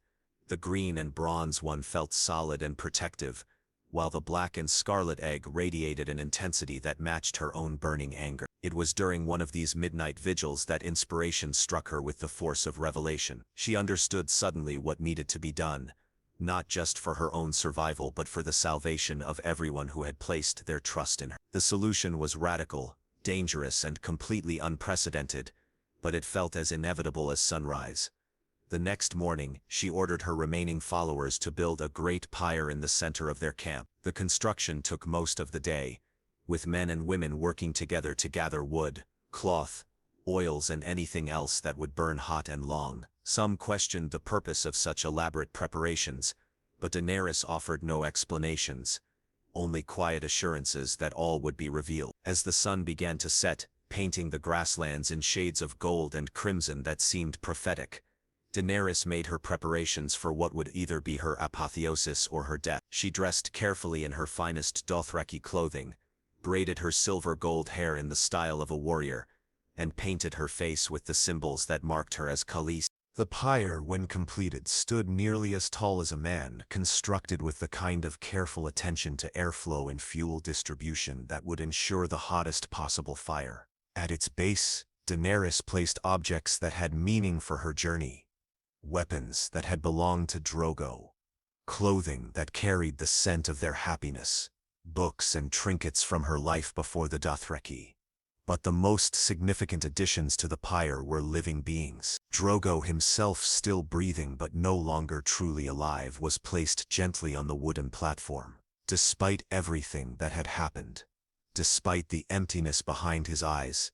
The green and bronze one felt solid and protective, while the black and scarlet egg radiated an intensity that matched her own burning anger. It was during one of these midnight vigils that inspiration struck her with the force of revelation. She understood suddenly what needed to be done, not just for her own survival but for the salvation of everyone who had placed their trust in her. The solution was radical, dangerous, and completely unprecedented, but it felt as inevitable as sunrise. The next morning, she ordered her remaining followers to build a great pyre in the center of their camp. The construction took most of the day, with men and women working together to gather wood, cloth, oils, and anything else that would burn hot and long. Some questioned the purpose of such elaborate preparations, but Daenerys offered no explanations, only quiet assurances that all would be revealed. As the sun began to set, painting the grasslands in shades of gold and crimson that seemed prophetic, Daenerys made her preparations for what would either be her apotheosis or her death. She dressed carefully in her finest Dothraki clothing, braided her silver-gold hair in the style of a warrior, and painted her face with the symbols that marked her as Khaleesi. The pyre, when completed, stood nearly as tall as a man, constructed with the kind of careful attention to airflow and fuel distribution that would ensure the hottest possible fire. At its base, Daenerys placed objects that had meaning for her journey. Weapons that had belonged to Drogo, clothing that carried the scent of their happiness, books and trinkets from her life before the Dothraki. But the most significant additions to the pyre were living beings. Drogo himself, still breathing but no longer truly alive, was placed gently on the wooden platform. Despite everything that had happened, despite the emptiness behind his eyes,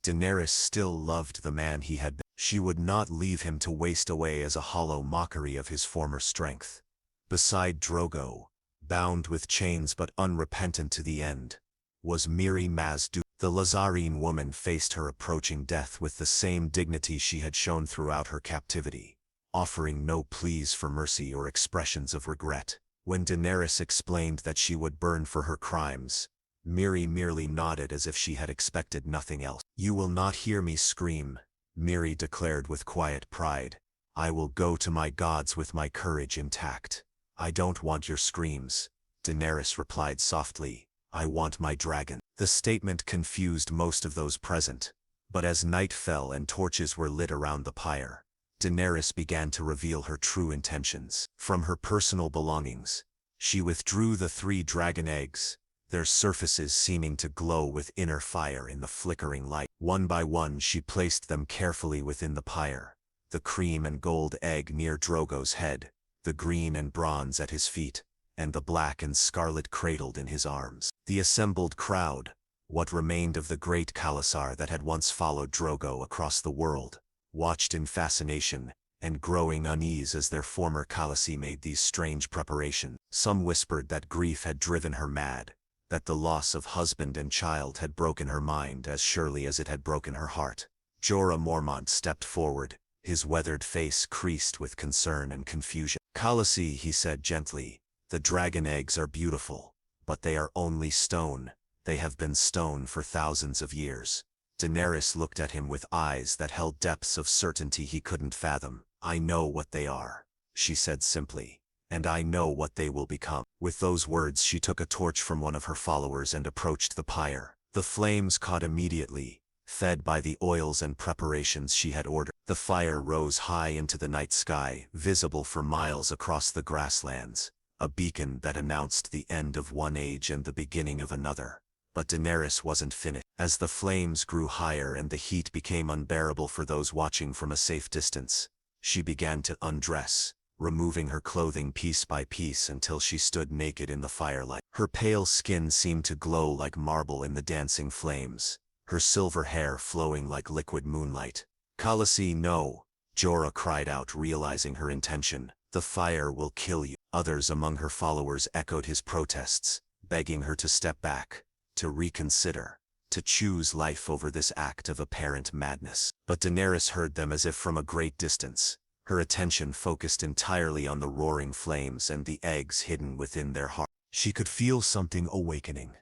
Daenerys still loved the man he had been. She would not leave him to waste away as a hollow mockery of his former strength. Beside Drogo, bound with chains but unrepentant to the end, was Mirri Maz Duur. The Lozarene woman faced her approaching death with the same dignity she had shown throughout her captivity, offering no pleas for mercy or expressions of regret. When Daenerys explained that she would burn for her crimes, Miri merely nodded as if she had expected nothing else. "You will not hear me scream," Miri declared with quiet pride. "I will go to my gods with my courage intact." "I don't want your screams," Daenerys replied softly. "I want my dragon." The statement confused most of those present, but as night fell and torches were lit around the pyre, Daenerys began to reveal her true intentions. From her personal belongings, she withdrew the 3 dragon eggs, their surfaces seeming to glow with inner fire in the flickering light. One by one she placed them carefully within the pyre, the cream and gold egg near Drogo's head, the green and bronze at his feet, and the black and scarlet cradled in his arms. The assembled crowd, what remained of the great Khalasar that had once followed Drogo across the world, watched in fascination and growing unease as their former Khaleesi made these strange preparations. Some whispered that grief had driven her mad, that the loss of husband and child had broken her mind as surely as it had broken her heart. Jorah Mormont stepped forward, his weathered face creased with concern and confusion. "Khaleesi," he said gently, "the dragon eggs are beautiful, but they are only stone. They have been stone for thousands of years." Daenerys looked at him with eyes that held depths of certainty he couldn't fathom. "I know what they are," she said simply, "and I know what they will become." With those words she took a torch from one of her followers and approached the pyre. The flames caught immediately, fed by the oils and preparations she had ordered. The fire rose high into the night sky, visible for miles across the grasslands, a beacon that announced the end of one age and the beginning of another. But Daenerys wasn't finished. As the flames grew higher and the heat became unbearable for those watching from a safe distance, she began to undress, removing her clothing piece by piece until she stood naked in the firelight. Her pale skin seemed to glow like marble in the dancing flames, her silver hair flowing like liquid moonlight. "Khaleesi, no!" Jorah cried out, realizing her intention. "The fire will kill you." Others among her followers echoed his protests, begging her to step back, to reconsider, to choose life over this act of apparent madness. But Daenerys heard them as if from a great distance, her attention focused entirely on the roaring flames and the eggs hidden within their heart. She could feel something awakening,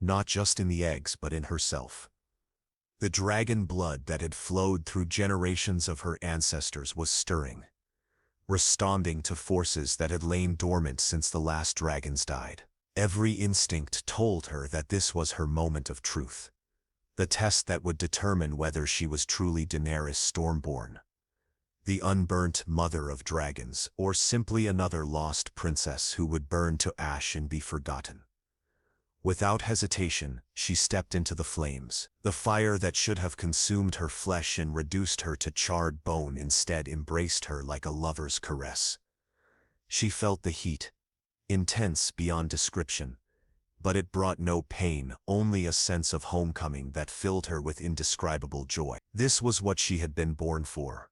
not just in the eggs but in herself. The dragon blood that had flowed through generations of her ancestors was stirring, responding to forces that had lain dormant since the last dragons died. Every instinct told her that this was her moment of truth, the test that would determine whether she was truly Daenerys Stormborn, the unburnt mother of dragons, or simply another lost princess who would burn to ash and be forgotten. Without hesitation, she stepped into the flames. The fire that should have consumed her flesh and reduced her to charred bone instead embraced her like a lover's caress. She felt the heat, intense beyond description, but it brought no pain, only a sense of homecoming that filled her with indescribable joy. This was what she had been born for,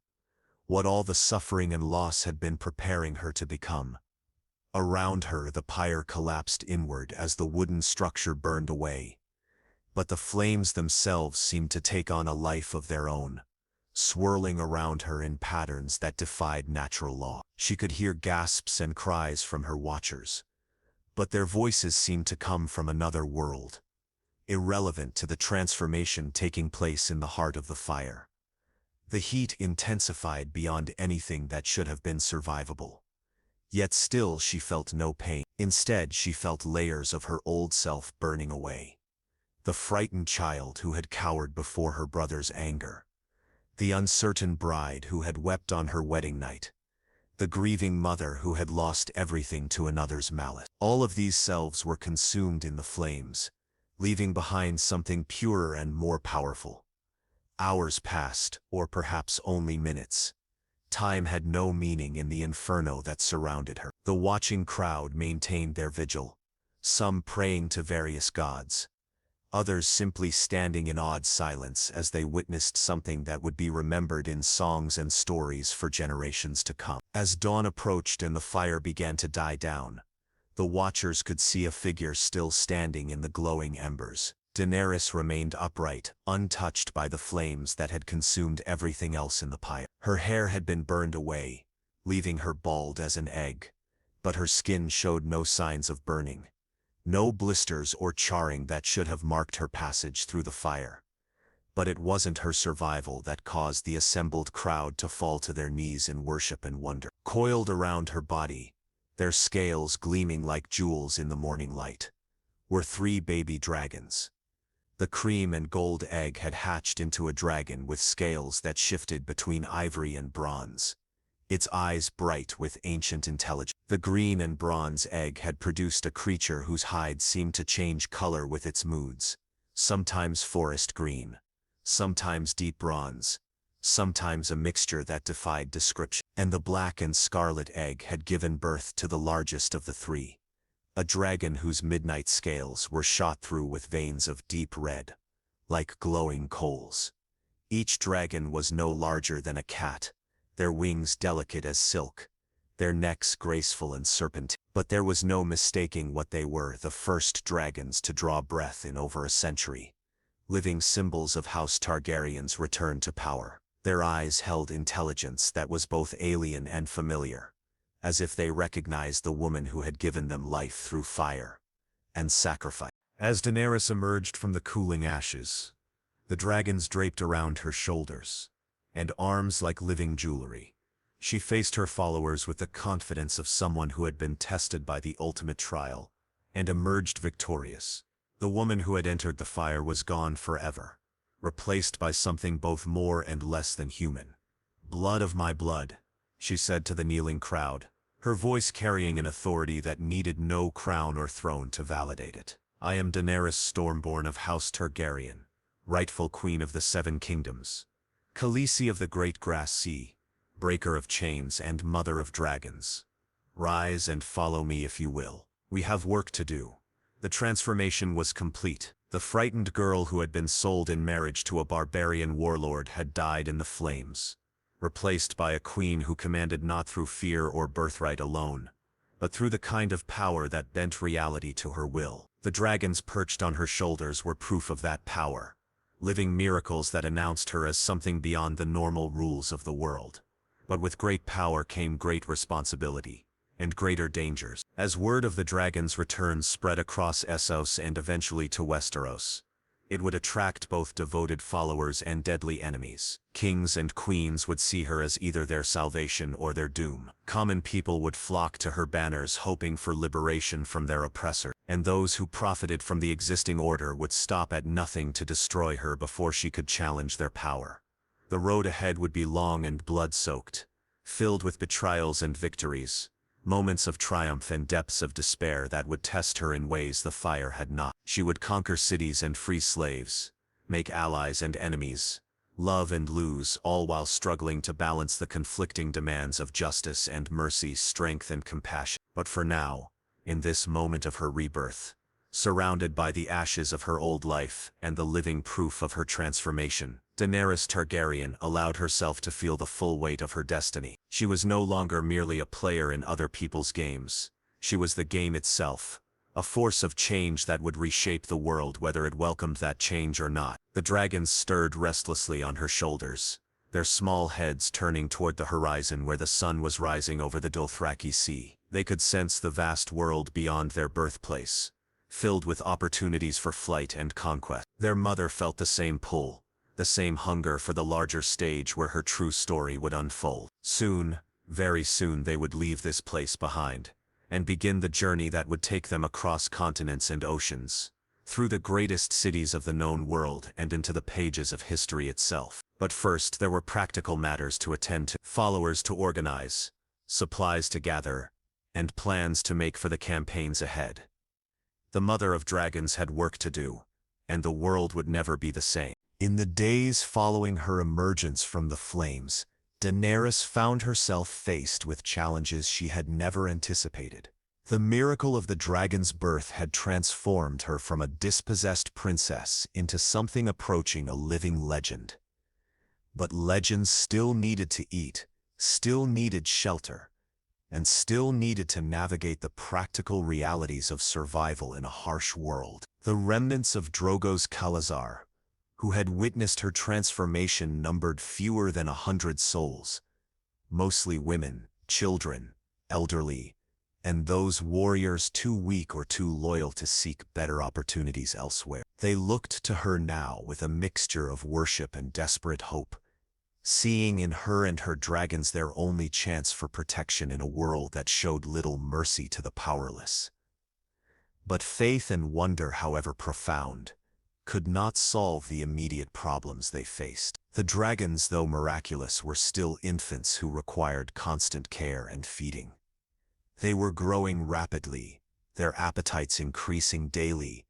what all the suffering and loss had been preparing her to become. Around her the pyre collapsed inward as the wooden structure burned away, but the flames themselves seemed to take on a life of their own, swirling around her in patterns that defied natural law. She could hear gasps and cries from her watchers, but their voices seemed to come from another world, irrelevant to the transformation taking place in the heart of the fire. The heat intensified beyond anything that should have been survivable. Yet still she felt no pain. Instead she felt layers of her old self burning away. The frightened child who had cowered before her brother's anger, the uncertain bride who had wept on her wedding night, the grieving mother who had lost everything to another's malice. All of these selves were consumed in the flames, leaving behind something purer and more powerful. Hours passed, or perhaps only minutes. Time had no meaning in the inferno that surrounded her. The watching crowd maintained their vigil, some praying to various gods, others simply standing in awed silence as they witnessed something that would be remembered in songs and stories for generations to come. As dawn approached and the fire began to die down, the watchers could see a figure still standing in the glowing embers. Daenerys remained upright, untouched by the flames that had consumed everything else in the pyre. Her hair had been burned away, leaving her bald as an egg, but her skin showed no signs of burning. No blisters or charring that should have marked her passage through the fire. But it wasn't her survival that caused the assembled crowd to fall to their knees in worship and wonder. Coiled around her body, their scales gleaming like jewels in the morning light, were 3 baby dragons. The cream and gold egg had hatched into a dragon with scales that shifted between ivory and bronze, its eyes bright with ancient intelligence. The green and bronze egg had produced a creature whose hide seemed to change color with its moods, sometimes forest green, sometimes deep bronze, sometimes a mixture that defied description. And the black and scarlet egg had given birth to the largest of the 3, a dragon whose midnight scales were shot through with veins of deep red, like glowing coals. Each dragon was no larger than a cat, their wings delicate as silk, their necks graceful and serpentine. But there was no mistaking what they were: the first dragons to draw breath in over a century, living symbols of House Targaryen's return to power. Their eyes held intelligence that was both alien and familiar, as if they recognized the woman who had given them life through fire and sacrifice. As Daenerys emerged from the cooling ashes, the dragons draped around her shoulders and arms like living jewelry. She faced her followers with the confidence of someone who had been tested by the ultimate trial and emerged victorious. The woman who had entered the fire was gone forever, replaced by something both more and less than human. "Blood of my blood," she said to the kneeling crowd, her voice carrying an authority that needed no crown or throne to validate it. "I am Daenerys Stormborn of House Targaryen, rightful queen of the 7 kingdoms, Khaleesi of the Great Grass Sea, breaker of chains and mother of dragons. Rise and follow me if you will. We have work to do." The transformation was complete. The frightened girl who had been sold in marriage to a barbarian warlord had died in the flames, replaced by a queen who commanded not through fear or birthright alone, but through the kind of power that bent reality to her will. The dragons perched on her shoulders were proof of that power, living miracles that announced her as something beyond the normal rules of the world. But with great power came great responsibility, and greater dangers. As word of the dragon's return spread across Essos and eventually to Westeros, it would attract both devoted followers and deadly enemies. Kings and queens would see her as either their salvation or their doom. Common people would flock to her banners hoping for liberation from their oppressor, and those who profited from the existing order would stop at nothing to destroy her before she could challenge their power. The road ahead would be long and blood-soaked, filled with betrayals and victories, moments of triumph and depths of despair that would test her in ways the fire had not. She would conquer cities and free slaves, make allies and enemies, love and lose, all while struggling to balance the conflicting demands of justice and mercy, strength and compassion. But for now, in this moment of her rebirth, surrounded by the ashes of her old life and the living proof of her transformation, Daenerys Targaryen allowed herself to feel the full weight of her destiny. She was no longer merely a player in other people's games. She was the game itself, a force of change that would reshape the world whether it welcomed that change or not. The dragons stirred restlessly on her shoulders, their small heads turning toward the horizon where the sun was rising over the Dothraki Sea. They could sense the vast world beyond their birthplace, filled with opportunities for flight and conquest. Their mother felt the same pull, the same hunger for the larger stage where her true story would unfold. Soon, very soon, they would leave this place behind, and begin the journey that would take them across continents and oceans, through the greatest cities of the known world and into the pages of history itself. But first there were practical matters to attend to, followers to organize, supplies to gather, and plans to make for the campaigns ahead. The Mother of Dragons had work to do, and the world would never be the same. In the days following her emergence from the flames, Daenerys found herself faced with challenges she had never anticipated. The miracle of the dragon's birth had transformed her from a dispossessed princess into something approaching a living legend. But legends still needed to eat, still needed shelter, and still needed to navigate the practical realities of survival in a harsh world. The remnants of Drogo's Khalasar, who had witnessed her transformation, numbered fewer than 100 souls, mostly women, children, elderly, and those warriors too weak or too loyal to seek better opportunities elsewhere. They looked to her now with a mixture of worship and desperate hope, seeing in her and her dragons their only chance for protection in a world that showed little mercy to the powerless. But faith and wonder, however profound, could not solve the immediate problems they faced. The dragons, though miraculous, were still infants who required constant care and feeding. They were growing rapidly, their appetites increasing daily,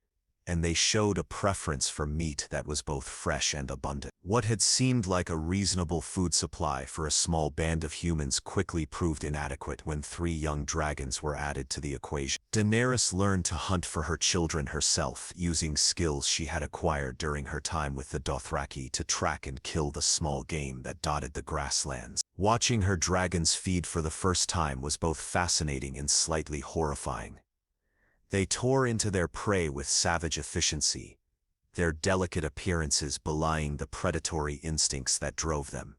and they showed a preference for meat that was both fresh and abundant. What had seemed like a reasonable food supply for a small band of humans quickly proved inadequate when 3 young dragons were added to the equation. Daenerys learned to hunt for her children herself, using skills she had acquired during her time with the Dothraki to track and kill the small game that dotted the grasslands. Watching her dragons feed for the first time was both fascinating and slightly horrifying. They tore into their prey with savage efficiency, their delicate appearances belying the predatory instincts that drove them.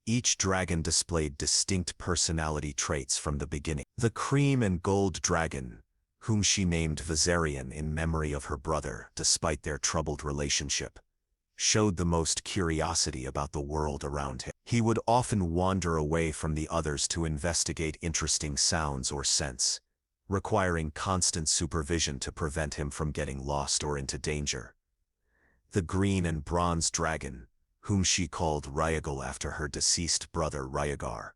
Each dragon displayed distinct personality traits from the beginning. The cream and gold dragon, whom she named Viserion in memory of her brother despite their troubled relationship, showed the most curiosity about the world around him. He would often wander away from the others to investigate interesting sounds or scents, requiring constant supervision to prevent him from getting lost or into danger. The green and bronze dragon, whom she called Rhaegal after her deceased brother Rhaegar,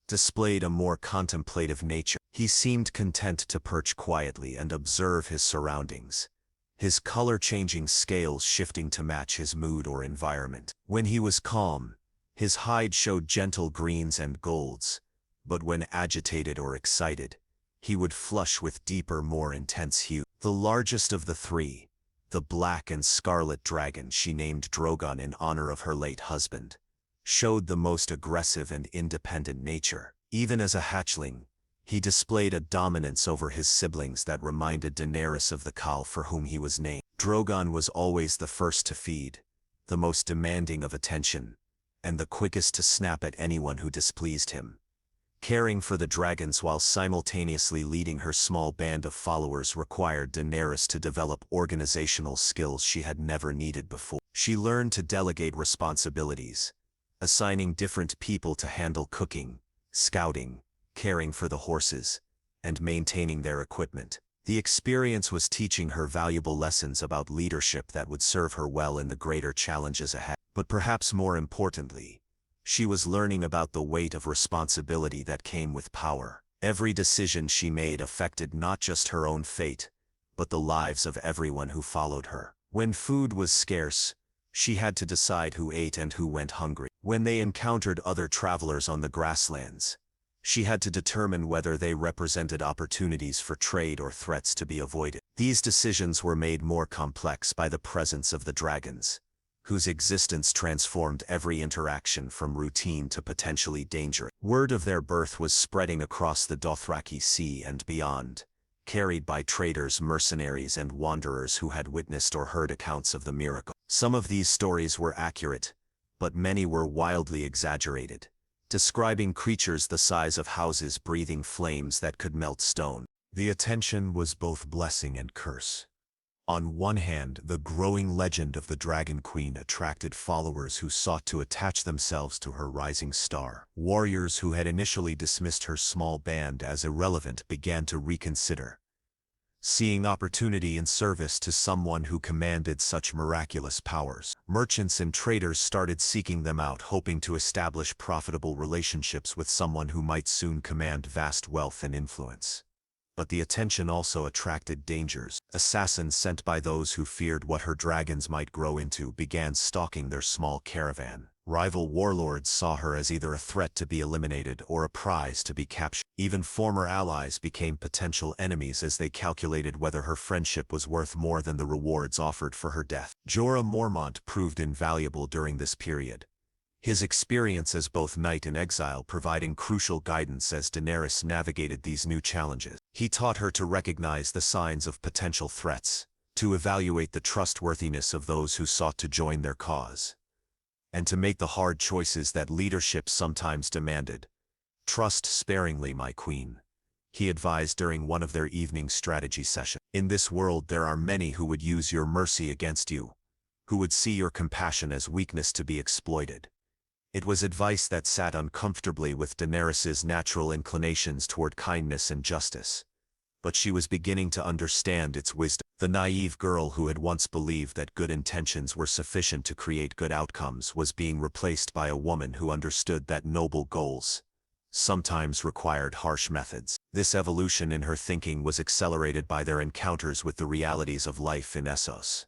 displayed a more contemplative nature. He seemed content to perch quietly and observe his surroundings, his color-changing scales shifting to match his mood or environment. When he was calm, his hide showed gentle greens and golds, but when agitated or excited, he would flush with deeper, more intense hue. The largest of the 3, the black and scarlet dragon she named Drogon in honor of her late husband, showed the most aggressive and independent nature. Even as a hatchling, he displayed a dominance over his siblings that reminded Daenerys of the Khal for whom he was named. Drogon was always the first to feed, the most demanding of attention, and the quickest to snap at anyone who displeased him. Caring for the dragons while simultaneously leading her small band of followers required Daenerys to develop organizational skills she had never needed before. She learned to delegate responsibilities, assigning different people to handle cooking, scouting, caring for the horses, and maintaining their equipment. The experience was teaching her valuable lessons about leadership that would serve her well in the greater challenges ahead. But perhaps more importantly, she was learning about the weight of responsibility that came with power. Every decision she made affected not just her own fate, but the lives of everyone who followed her. When food was scarce, she had to decide who ate and who went hungry. When they encountered other travelers on the grasslands, she had to determine whether they represented opportunities for trade or threats to be avoided. These decisions were made more complex by the presence of the dragons, whose existence transformed every interaction from routine to potentially dangerous. Word of their birth was spreading across the Dothraki Sea and beyond, carried by traders, mercenaries, and wanderers who had witnessed or heard accounts of the miracle. Some of these stories were accurate, but many were wildly exaggerated, describing creatures the size of houses breathing flames that could melt stone. The attention was both blessing and curse. On one hand, the growing legend of the Dragon Queen attracted followers who sought to attach themselves to her rising star. Warriors who had initially dismissed her small band as irrelevant began to reconsider, seeing opportunity in service to someone who commanded such miraculous powers. Merchants and traders started seeking them out, hoping to establish profitable relationships with someone who might soon command vast wealth and influence. But the attention also attracted dangers. Assassins sent by those who feared what her dragons might grow into began stalking their small caravan. Rival warlords saw her as either a threat to be eliminated or a prize to be captured. Even former allies became potential enemies as they calculated whether her friendship was worth more than the rewards offered for her death. Jorah Mormont proved invaluable during this period, his experience as both knight in exile providing crucial guidance as Daenerys navigated these new challenges. He taught her to recognize the signs of potential threats, to evaluate the trustworthiness of those who sought to join their cause, and to make the hard choices that leadership sometimes demanded. "Trust sparingly, my queen," he advised during one of their evening strategy sessions. In this world there are many who would use your mercy against you, who would see your compassion as weakness to be exploited. It was advice that sat uncomfortably with Daenerys's natural inclinations toward kindness and justice. But she was beginning to understand its wisdom. The naive girl who had once believed that good intentions were sufficient to create good outcomes was being replaced by a woman who understood that noble goals sometimes required harsh methods. This evolution in her thinking was accelerated by their encounters with the realities of life in Essos,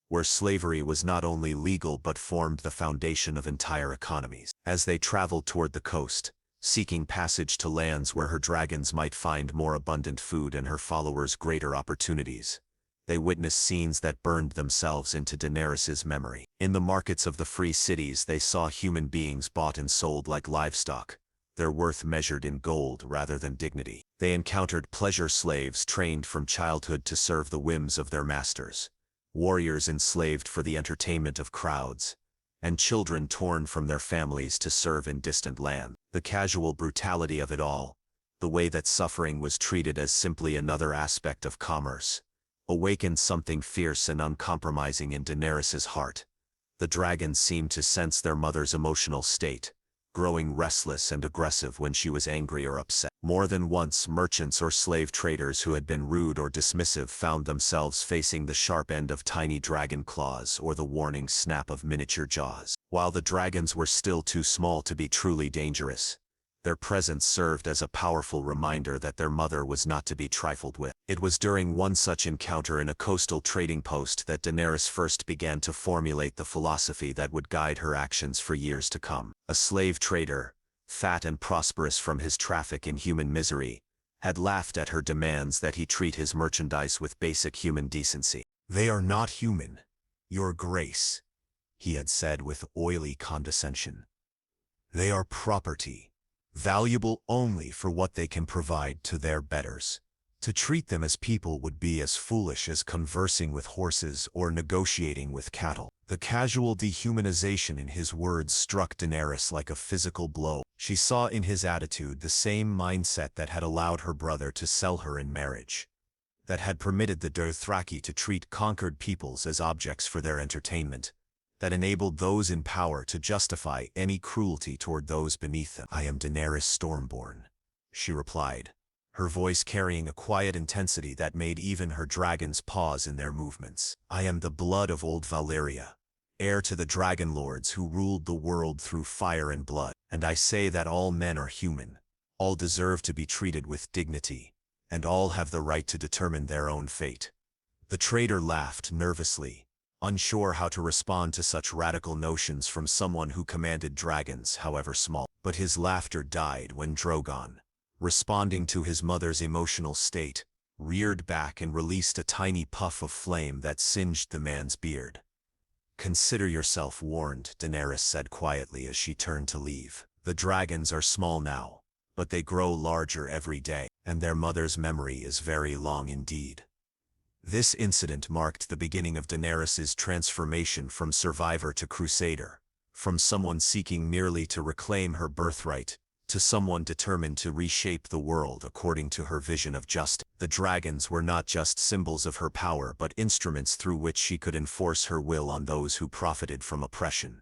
where slavery was not only legal but formed the foundation of entire economies. As they traveled toward the coast, seeking passage to lands where her dragons might find more abundant food and her followers greater opportunities, they witnessed scenes that burned themselves into Daenerys's memory. In the markets of the free cities they saw human beings bought and sold like livestock, their worth measured in gold rather than dignity. They encountered pleasure slaves trained from childhood to serve the whims of their masters, warriors enslaved for the entertainment of crowds, and children torn from their families to serve in distant land. The casual brutality of it all, the way that suffering was treated as simply another aspect of commerce, awakened something fierce and uncompromising in Daenerys's heart. The dragons seemed to sense their mother's emotional state, growing restless and aggressive when she was angry or upset. More than once, merchants or slave traders who had been rude or dismissive found themselves facing the sharp end of tiny dragon claws or the warning snap of miniature jaws. While the dragons were still too small to be truly dangerous, their presence served as a powerful reminder that their mother was not to be trifled with. It was during one such encounter in a coastal trading post that Daenerys first began to formulate the philosophy that would guide her actions for years to come. A slave trader, fat and prosperous from his traffic in human misery, had laughed at her demands that he treat his merchandise with basic human decency. "They are not human, Your Grace," he had said with oily condescension. "They are property, valuable only for what they can provide to their betters. To treat them as people would be as foolish as conversing with horses or negotiating with cattle." The casual dehumanization in his words struck Daenerys like a physical blow. She saw in his attitude the same mindset that had allowed her brother to sell her in marriage, that had permitted the Dothraki to treat conquered peoples as objects for their entertainment, that enabled those in power to justify any cruelty toward those beneath them. "I am Daenerys Stormborn," she replied, her voice carrying a quiet intensity that made even her dragons pause in their movements. "I am the blood of old Valyria, heir to the dragon lords who ruled the world through fire and blood. And I say that all men are human, all deserve to be treated with dignity, and all have the right to determine their own fate." The trader laughed nervously, unsure how to respond to such radical notions from someone who commanded dragons, however small. But his laughter died when Drogon, responding to his mother's emotional state, reared back and released a tiny puff of flame that singed the man's beard. "Consider yourself warned," Daenerys said quietly as she turned to leave. "The dragons are small now, but they grow larger every day, and their mother's memory is very long indeed." This incident marked the beginning of Daenerys's transformation from survivor to crusader, from someone seeking merely to reclaim her birthright, to someone determined to reshape the world according to her vision of justice. The dragons were not just symbols of her power but instruments through which she could enforce her will on those who profited from oppression.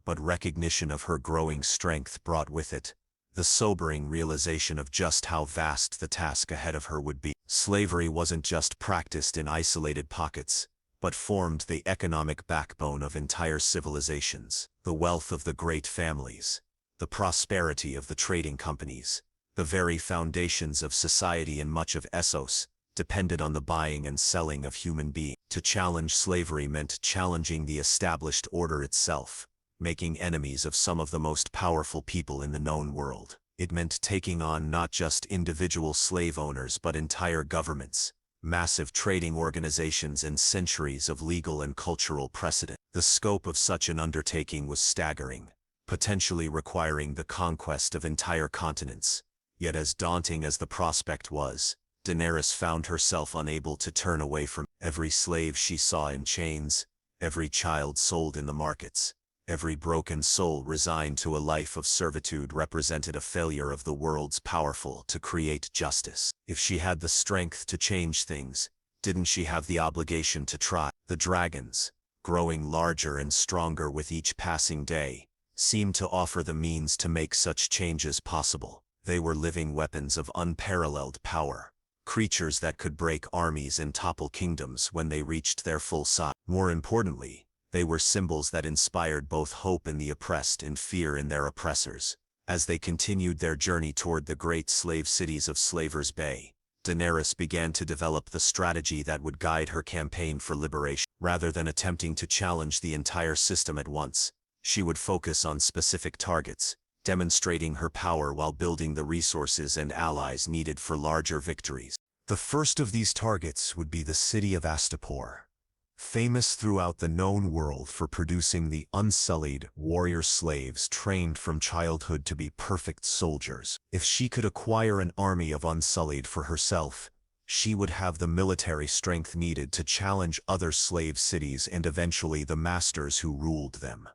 But recognition of her growing strength brought with it the sobering realization of just how vast the task ahead of her would be. Slavery wasn't just practiced in isolated pockets, but formed the economic backbone of entire civilizations. The wealth of the great families, the prosperity of the trading companies, the very foundations of society in much of Essos, depended on the buying and selling of human beings. To challenge slavery meant challenging the established order itself, making enemies of some of the most powerful people in the known world. It meant taking on not just individual slave owners but entire governments, massive trading organizations and centuries of legal and cultural precedent. The scope of such an undertaking was staggering, potentially requiring the conquest of entire continents. Yet as daunting as the prospect was, Daenerys found herself unable to turn away from every slave she saw in chains, every child sold in the markets, Every broken soul resigned to a life of servitude represented a failure of the world's powerful to create justice. If she had the strength to change things, didn't she have the obligation to try? The dragons, growing larger and stronger with each passing day, seemed to offer the means to make such changes possible. They were living weapons of unparalleled power, creatures that could break armies and topple kingdoms when they reached their full size. More importantly, they were symbols that inspired both hope in the oppressed and fear in their oppressors. As they continued their journey toward the great slave cities of Slaver's Bay, Daenerys began to develop the strategy that would guide her campaign for liberation. Rather than attempting to challenge the entire system at once, she would focus on specific targets, demonstrating her power while building the resources and allies needed for larger victories. The first of these targets would be the city of Astapor, famous throughout the known world for producing the unsullied warrior slaves trained from childhood to be perfect soldiers. If she could acquire an army of Unsullied for herself, she would have the military strength needed to challenge other slave cities and eventually the masters who ruled them.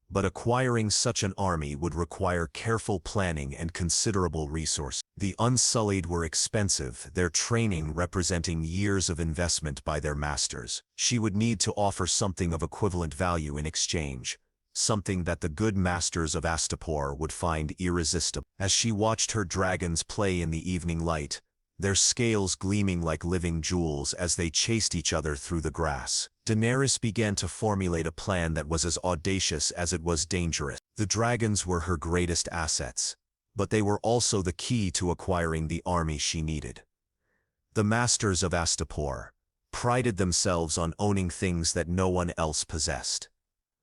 But acquiring such an army would require careful planning and considerable resources. The Unsullied were expensive, their training representing years of investment by their masters. She would need to offer something of equivalent value in exchange, something that the good masters of Astapor would find irresistible. As she watched her dragons play in the evening light, their scales gleaming like living jewels as they chased each other through the grass, Daenerys began to formulate a plan that was as audacious as it was dangerous. The dragons were her greatest assets, but they were also the key to acquiring the army she needed. The masters of Astapor prided themselves on owning things that no one else possessed.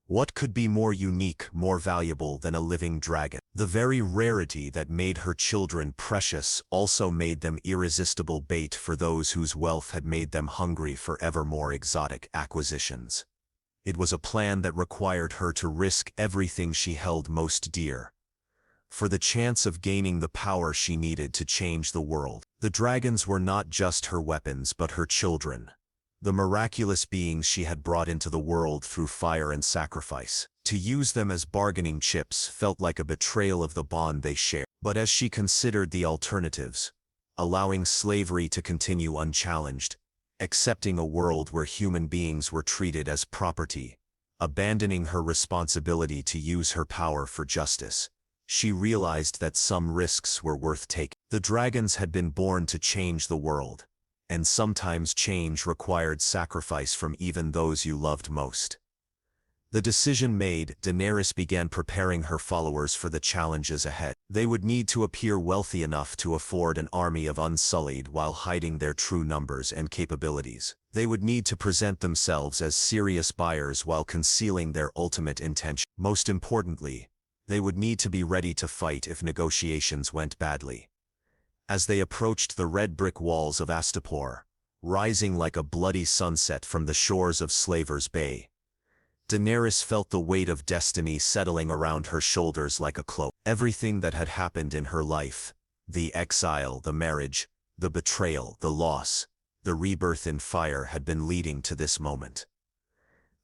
What could be more unique, more valuable than a living dragon? The very rarity that made her children precious also made them irresistible bait for those whose wealth had made them hungry for ever more exotic acquisitions. It was a plan that required her to risk everything she held most dear, for the chance of gaining the power she needed to change the world. The dragons were not just her weapons but her children, the miraculous beings she had brought into the world through fire and sacrifice. To use them as bargaining chips felt like a betrayal of the bond they shared. But as she considered the alternatives, allowing slavery to continue unchallenged, accepting a world where human beings were treated as property, abandoning her responsibility to use her power for justice, she realized that some risks were worth taking. The dragons had been born to change the world, and sometimes change required sacrifice from even those you loved most. The decision made, Daenerys began preparing her followers for the challenges ahead. They would need to appear wealthy enough to afford an army of Unsullied while hiding their true numbers and capabilities. They would need to present themselves as serious buyers while concealing their ultimate intention. Most importantly, they would need to be ready to fight if negotiations went badly. As they approached the red brick walls of Astapor, rising like a bloody sunset from the shores of Slaver's Bay, Daenerys felt the weight of destiny settling around her shoulders like a cloak. Everything that had happened in her life, the exile, the marriage, the betrayal, the loss, the rebirth in fire had been leading to this moment.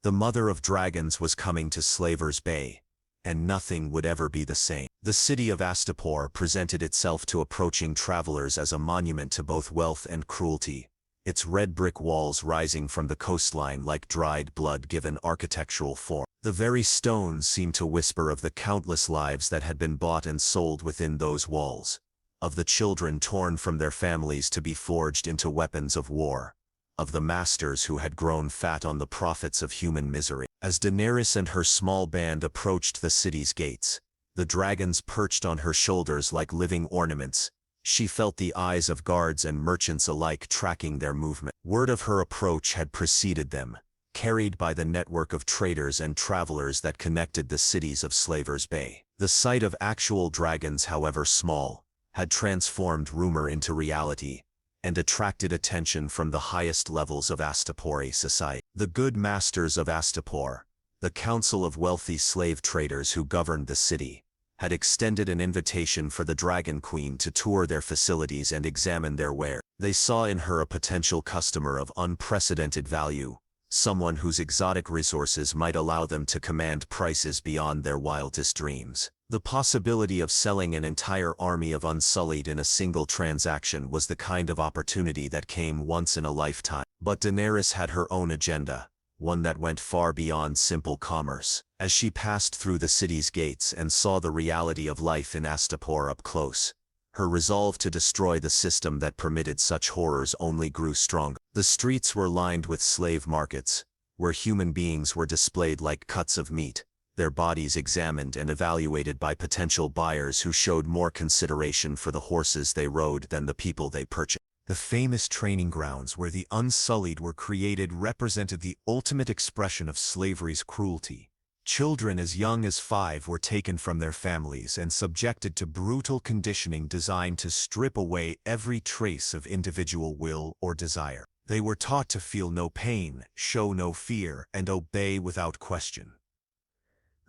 The Mother of Dragons was coming to Slaver's Bay, and nothing would ever be the same. The city of Astapor presented itself to approaching travelers as a monument to both wealth and cruelty, its red brick walls rising from the coastline like dried blood given architectural form. The very stones seemed to whisper of the countless lives that had been bought and sold within those walls, of the children torn from their families to be forged into weapons of war, of the masters who had grown fat on the profits of human misery. As Daenerys and her small band approached the city's gates, the dragons perched on her shoulders like living ornaments. She felt the eyes of guards and merchants alike tracking their movement. Word of her approach had preceded them, carried by the network of traders and travelers that connected the cities of Slaver's Bay. The sight of actual dragons, however small, had transformed rumor into reality, and attracted attention from the highest levels of Astapori society. The good masters of Astapor, the council of wealthy slave traders who governed the city, had extended an invitation for the Dragon Queen to tour their facilities and examine their wares. They saw in her a potential customer of unprecedented value, someone whose exotic resources might allow them to command prices beyond their wildest dreams. The possibility of selling an entire army of Unsullied in a single transaction was the kind of opportunity that came once in a lifetime. But Daenerys had her own agenda, one that went far beyond simple commerce. As she passed through the city's gates and saw the reality of life in Astapor up close, her resolve to destroy the system that permitted such horrors only grew stronger. The streets were lined with slave markets, where human beings were displayed like cuts of meat, their bodies examined and evaluated by potential buyers who showed more consideration for the horses they rode than the people they purchased. The famous training grounds where the Unsullied were created represented the ultimate expression of slavery's cruelty. Children as young as 5 were taken from their families and subjected to brutal conditioning designed to strip away every trace of individual will or desire. They were taught to feel no pain, show no fear, and obey without question.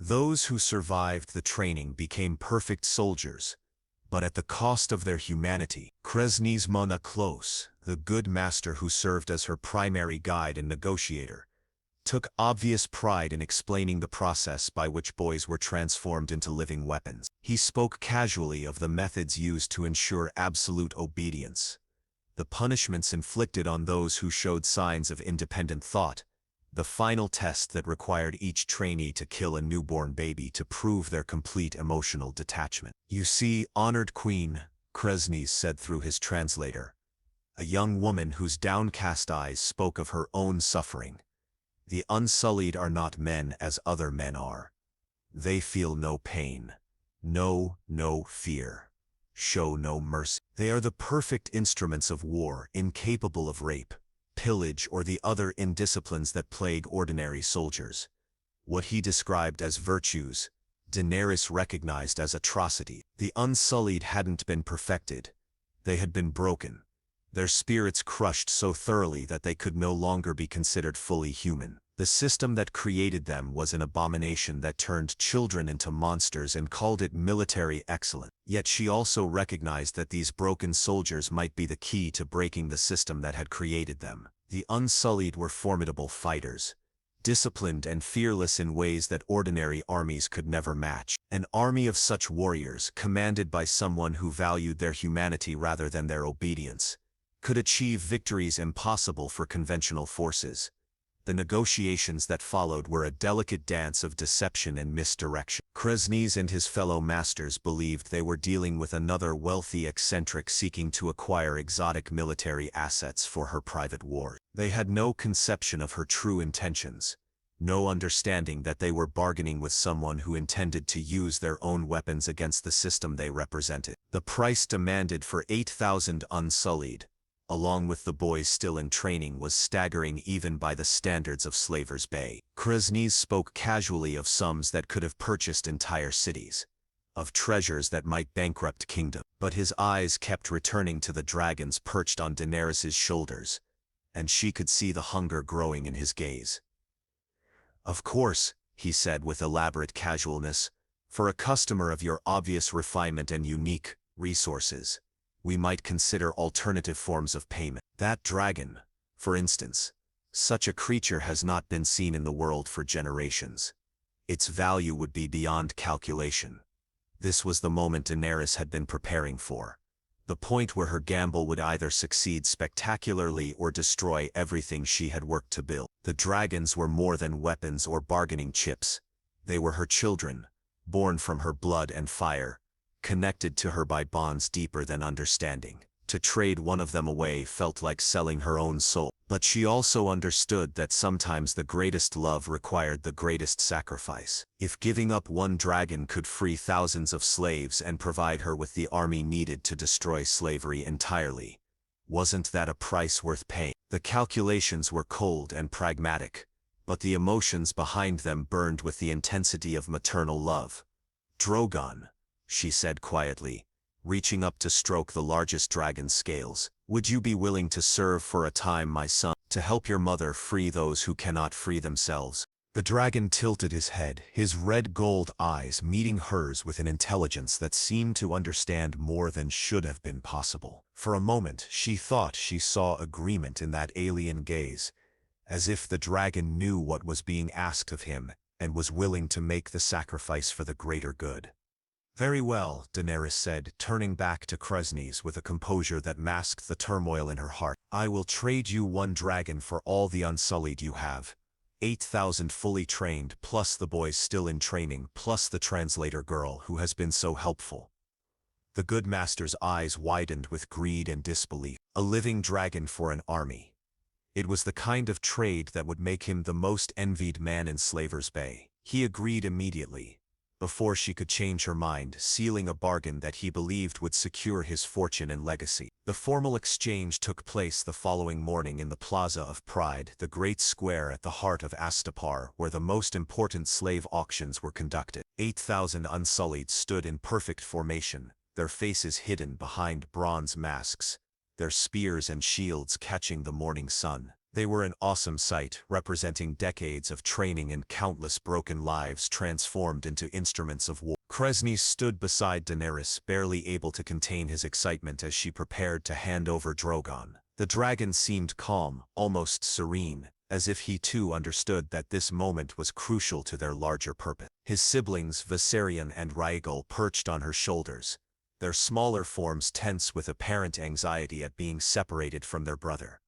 Those who survived the training became perfect soldiers, but at the cost of their humanity. Kresni's Mona Close, the good master who served as her primary guide and negotiator, took obvious pride in explaining the process by which boys were transformed into living weapons. He spoke casually of the methods used to ensure absolute obedience, the punishments inflicted on those who showed signs of independent thought, the final test that required each trainee to kill a newborn baby to prove their complete emotional detachment. "You see, honored queen," Kresny said through his translator, a young woman whose downcast eyes spoke of her own suffering. "The Unsullied are not men as other men are. They feel no pain, know no fear, show no mercy. They are the perfect instruments of war, incapable of rape, pillage, or the other indisciplines that plague ordinary soldiers." What he described as virtues, Daenerys recognized as atrocity. The Unsullied hadn't been perfected. They had been broken, their spirits crushed so thoroughly that they could no longer be considered fully human. The system that created them was an abomination that turned children into monsters and called it military excellence. Yet she also recognized that these broken soldiers might be the key to breaking the system that had created them. The Unsullied were formidable fighters, disciplined and fearless in ways that ordinary armies could never match. An army of such warriors, commanded by someone who valued their humanity rather than their obedience, could achieve victories impossible for conventional forces. The negotiations that followed were a delicate dance of deception and misdirection. Kresnes and his fellow masters believed they were dealing with another wealthy eccentric seeking to acquire exotic military assets for her private war. They had no conception of her true intentions, no understanding that they were bargaining with someone who intended to use their own weapons against the system they represented. The price demanded for 8,000 Unsullied, along with the boys still in training, was staggering even by the standards of Slaver's Bay. Kresnes spoke casually of sums that could have purchased entire cities, of treasures that might bankrupt kingdoms. But his eyes kept returning to the dragons perched on Daenerys' shoulders, and she could see the hunger growing in his gaze. "Of course," he said with elaborate casualness, "for a customer of your obvious refinement and unique resources, we might consider alternative forms of payment. That dragon, for instance, such a creature has not been seen in the world for generations. Its value would be beyond calculation." This was the moment Daenerys had been preparing for, the point where her gamble would either succeed spectacularly or destroy everything she had worked to build. The dragons were more than weapons or bargaining chips. They were her children, born from her blood and fire, connected to her by bonds deeper than understanding. To trade one of them away felt like selling her own soul. But she also understood that sometimes the greatest love required the greatest sacrifice. If giving up one dragon could free thousands of slaves and provide her with the army needed to destroy slavery entirely, wasn't that a price worth paying? The calculations were cold and pragmatic, but the emotions behind them burned with the intensity of maternal love. "Drogon," she said quietly, reaching up to stroke the largest dragon's scales, "would you be willing to serve for a time, my son, to help your mother free those who cannot free themselves?" The dragon tilted his head, his red-gold eyes meeting hers with an intelligence that seemed to understand more than should have been possible. For a moment, she thought she saw agreement in that alien gaze, as if the dragon knew what was being asked of him and was willing to make the sacrifice for the greater good. Very well, Daenerys said, turning back to Kresnes with a composure that masked the turmoil in her heart. I will trade you 1 dragon for all the Unsullied you have. 8,000 fully trained, plus the boys still in training, plus the translator girl who has been so helpful. The good master's eyes widened with greed and disbelief. A living dragon for an army. It was the kind of trade that would make him the most envied man in Slaver's Bay. He agreed immediately, before she could change her mind, sealing a bargain that he believed would secure his fortune and legacy. The formal exchange took place the following morning in the Plaza of Pride, the great square at the heart of Astapor, where the most important slave auctions were conducted. 8,000 Unsullied stood in perfect formation, their faces hidden behind bronze masks, their spears and shields catching the morning sun. They were an awesome sight, representing decades of training and countless broken lives transformed into instruments of war. Kresnes stood beside Daenerys, barely able to contain his excitement as she prepared to hand over Drogon. The dragon seemed calm, almost serene, as if he too understood that this moment was crucial to their larger purpose. His siblings, Viserion and Rhaegal, perched on her shoulders, their smaller forms tense with apparent anxiety at being separated from their brother.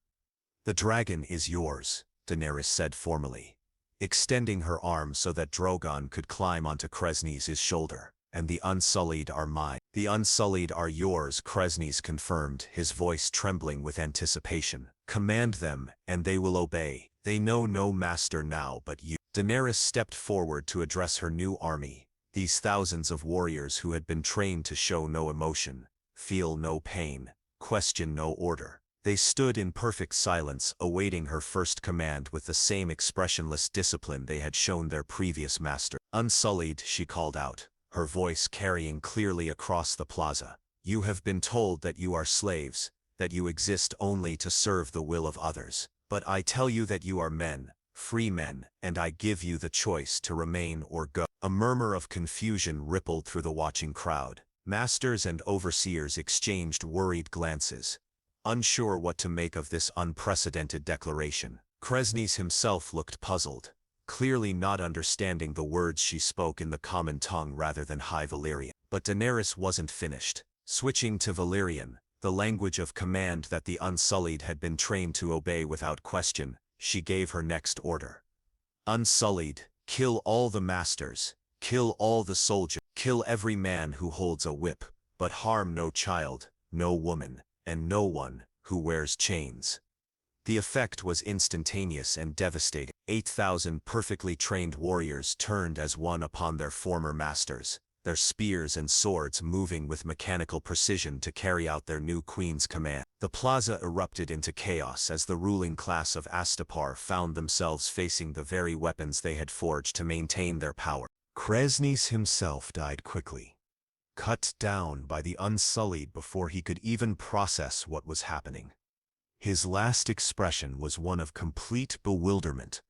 The dragon is yours, Daenerys said formally, extending her arm so that Drogon could climb onto Kresnes' shoulder. And the Unsullied are mine. The Unsullied are yours, Kresnes confirmed, his voice trembling with anticipation. Command them, and they will obey. They know no master now but you. Daenerys stepped forward to address her new army, these thousands of warriors who had been trained to show no emotion, feel no pain, question no order. They stood in perfect silence, awaiting her first command with the same expressionless discipline they had shown their previous master. Unsullied, she called out, her voice carrying clearly across the plaza. You have been told that you are slaves, that you exist only to serve the will of others. But I tell you that you are men, free men, and I give you the choice to remain or go. A murmur of confusion rippled through the watching crowd. Masters and overseers exchanged worried glances, unsure what to make of this unprecedented declaration. Kresnes himself looked puzzled, clearly not understanding the words she spoke in the common tongue rather than High Valyrian. But Daenerys wasn't finished. Switching to Valyrian, the language of command that the Unsullied had been trained to obey without question, she gave her next order. Unsullied, kill all the masters, kill all the soldiers, kill every man who holds a whip, but harm no child, no woman, and no one who wears chains. The effect was instantaneous and devastating. 8,000 perfectly trained warriors turned as one upon their former masters, their spears and swords moving with mechanical precision to carry out their new queen's command. The plaza erupted into chaos as the ruling class of Astapor found themselves facing the very weapons they had forged to maintain their power. Kresnes himself died quickly, cut down by the Unsullied before he could even process what was happening. His last expression was one of complete bewilderment,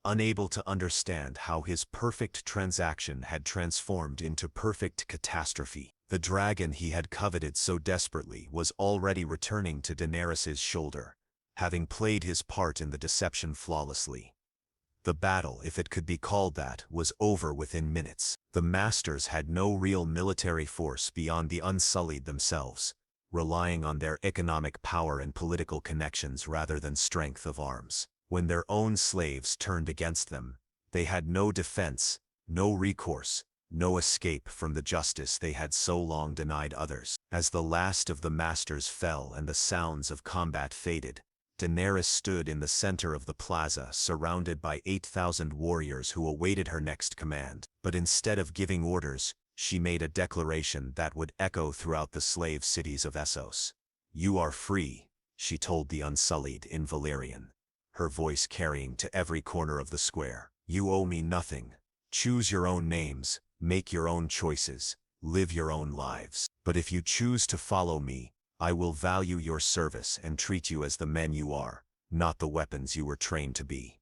unable to understand how his perfect transaction had transformed into perfect catastrophe. The dragon he had coveted so desperately was already returning to Daenerys' shoulder, having played his part in the deception flawlessly. The battle, if it could be called that, was over within minutes. The masters had no real military force beyond the Unsullied themselves, relying on their economic power and political connections rather than strength of arms. When their own slaves turned against them, they had no defense, no recourse, no escape from the justice they had so long denied others. As the last of the masters fell and the sounds of combat faded, Daenerys stood in the center of the plaza, surrounded by 8,000 warriors who awaited her next command. But instead of giving orders, she made a declaration that would echo throughout the slave cities of Essos. You are free, she told the Unsullied in Valyrian, her voice carrying to every corner of the square. You owe me nothing. Choose your own names, make your own choices, live your own lives. But if you choose to follow me, I will value your service and treat you as the men you are, not the weapons you were trained to be.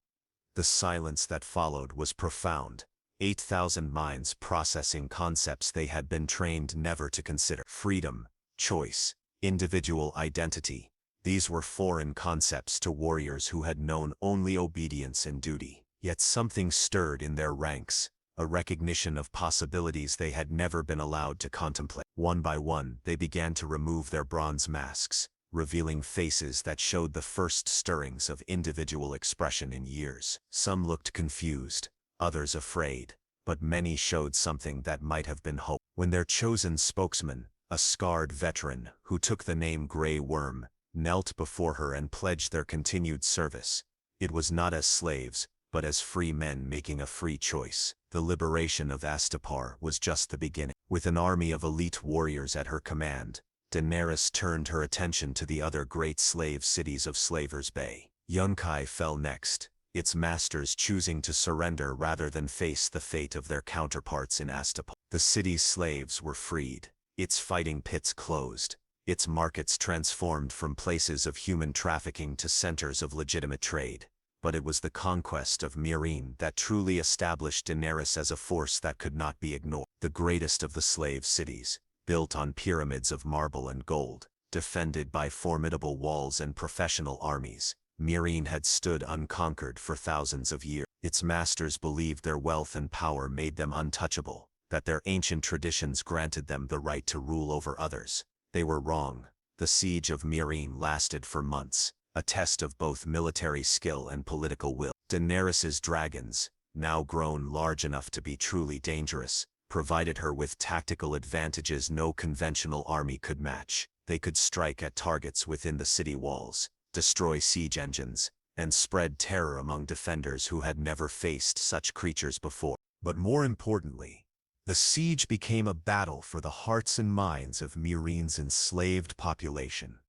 The silence that followed was profound. 8,000 minds processing concepts they had been trained never to consider. Freedom, choice, individual identity. These were foreign concepts to warriors who had known only obedience and duty. Yet something stirred in their ranks, a recognition of possibilities they had never been allowed to contemplate. One by one, they began to remove their bronze masks, revealing faces that showed the first stirrings of individual expression in years. Some looked confused, others afraid, but many showed something that might have been hope. When their chosen spokesman, a scarred veteran who took the name Grey Worm, knelt before her and pledged their continued service, it was not as slaves, but as free men making a free choice. The liberation of Astapor was just the beginning. With an army of elite warriors at her command, Daenerys turned her attention to the other great slave cities of Slaver's Bay. Yunkai fell next, its masters choosing to surrender rather than face the fate of their counterparts in Astapor. The city's slaves were freed, its fighting pits closed, its markets transformed from places of human trafficking to centers of legitimate trade. But it was the conquest of Meereen that truly established Daenerys as a force that could not be ignored. The greatest of the slave cities, built on pyramids of marble and gold, defended by formidable walls and professional armies, Meereen had stood unconquered for thousands of years. Its masters believed their wealth and power made them untouchable, that their ancient traditions granted them the right to rule over others. They were wrong. The siege of Meereen lasted for months, a test of both military skill and political will. Daenerys's dragons, now grown large enough to be truly dangerous, provided her with tactical advantages no conventional army could match. They could strike at targets within the city walls, destroy siege engines, and spread terror among defenders who had never faced such creatures before. But more importantly, the siege became a battle for the hearts and minds of Meereen's enslaved population.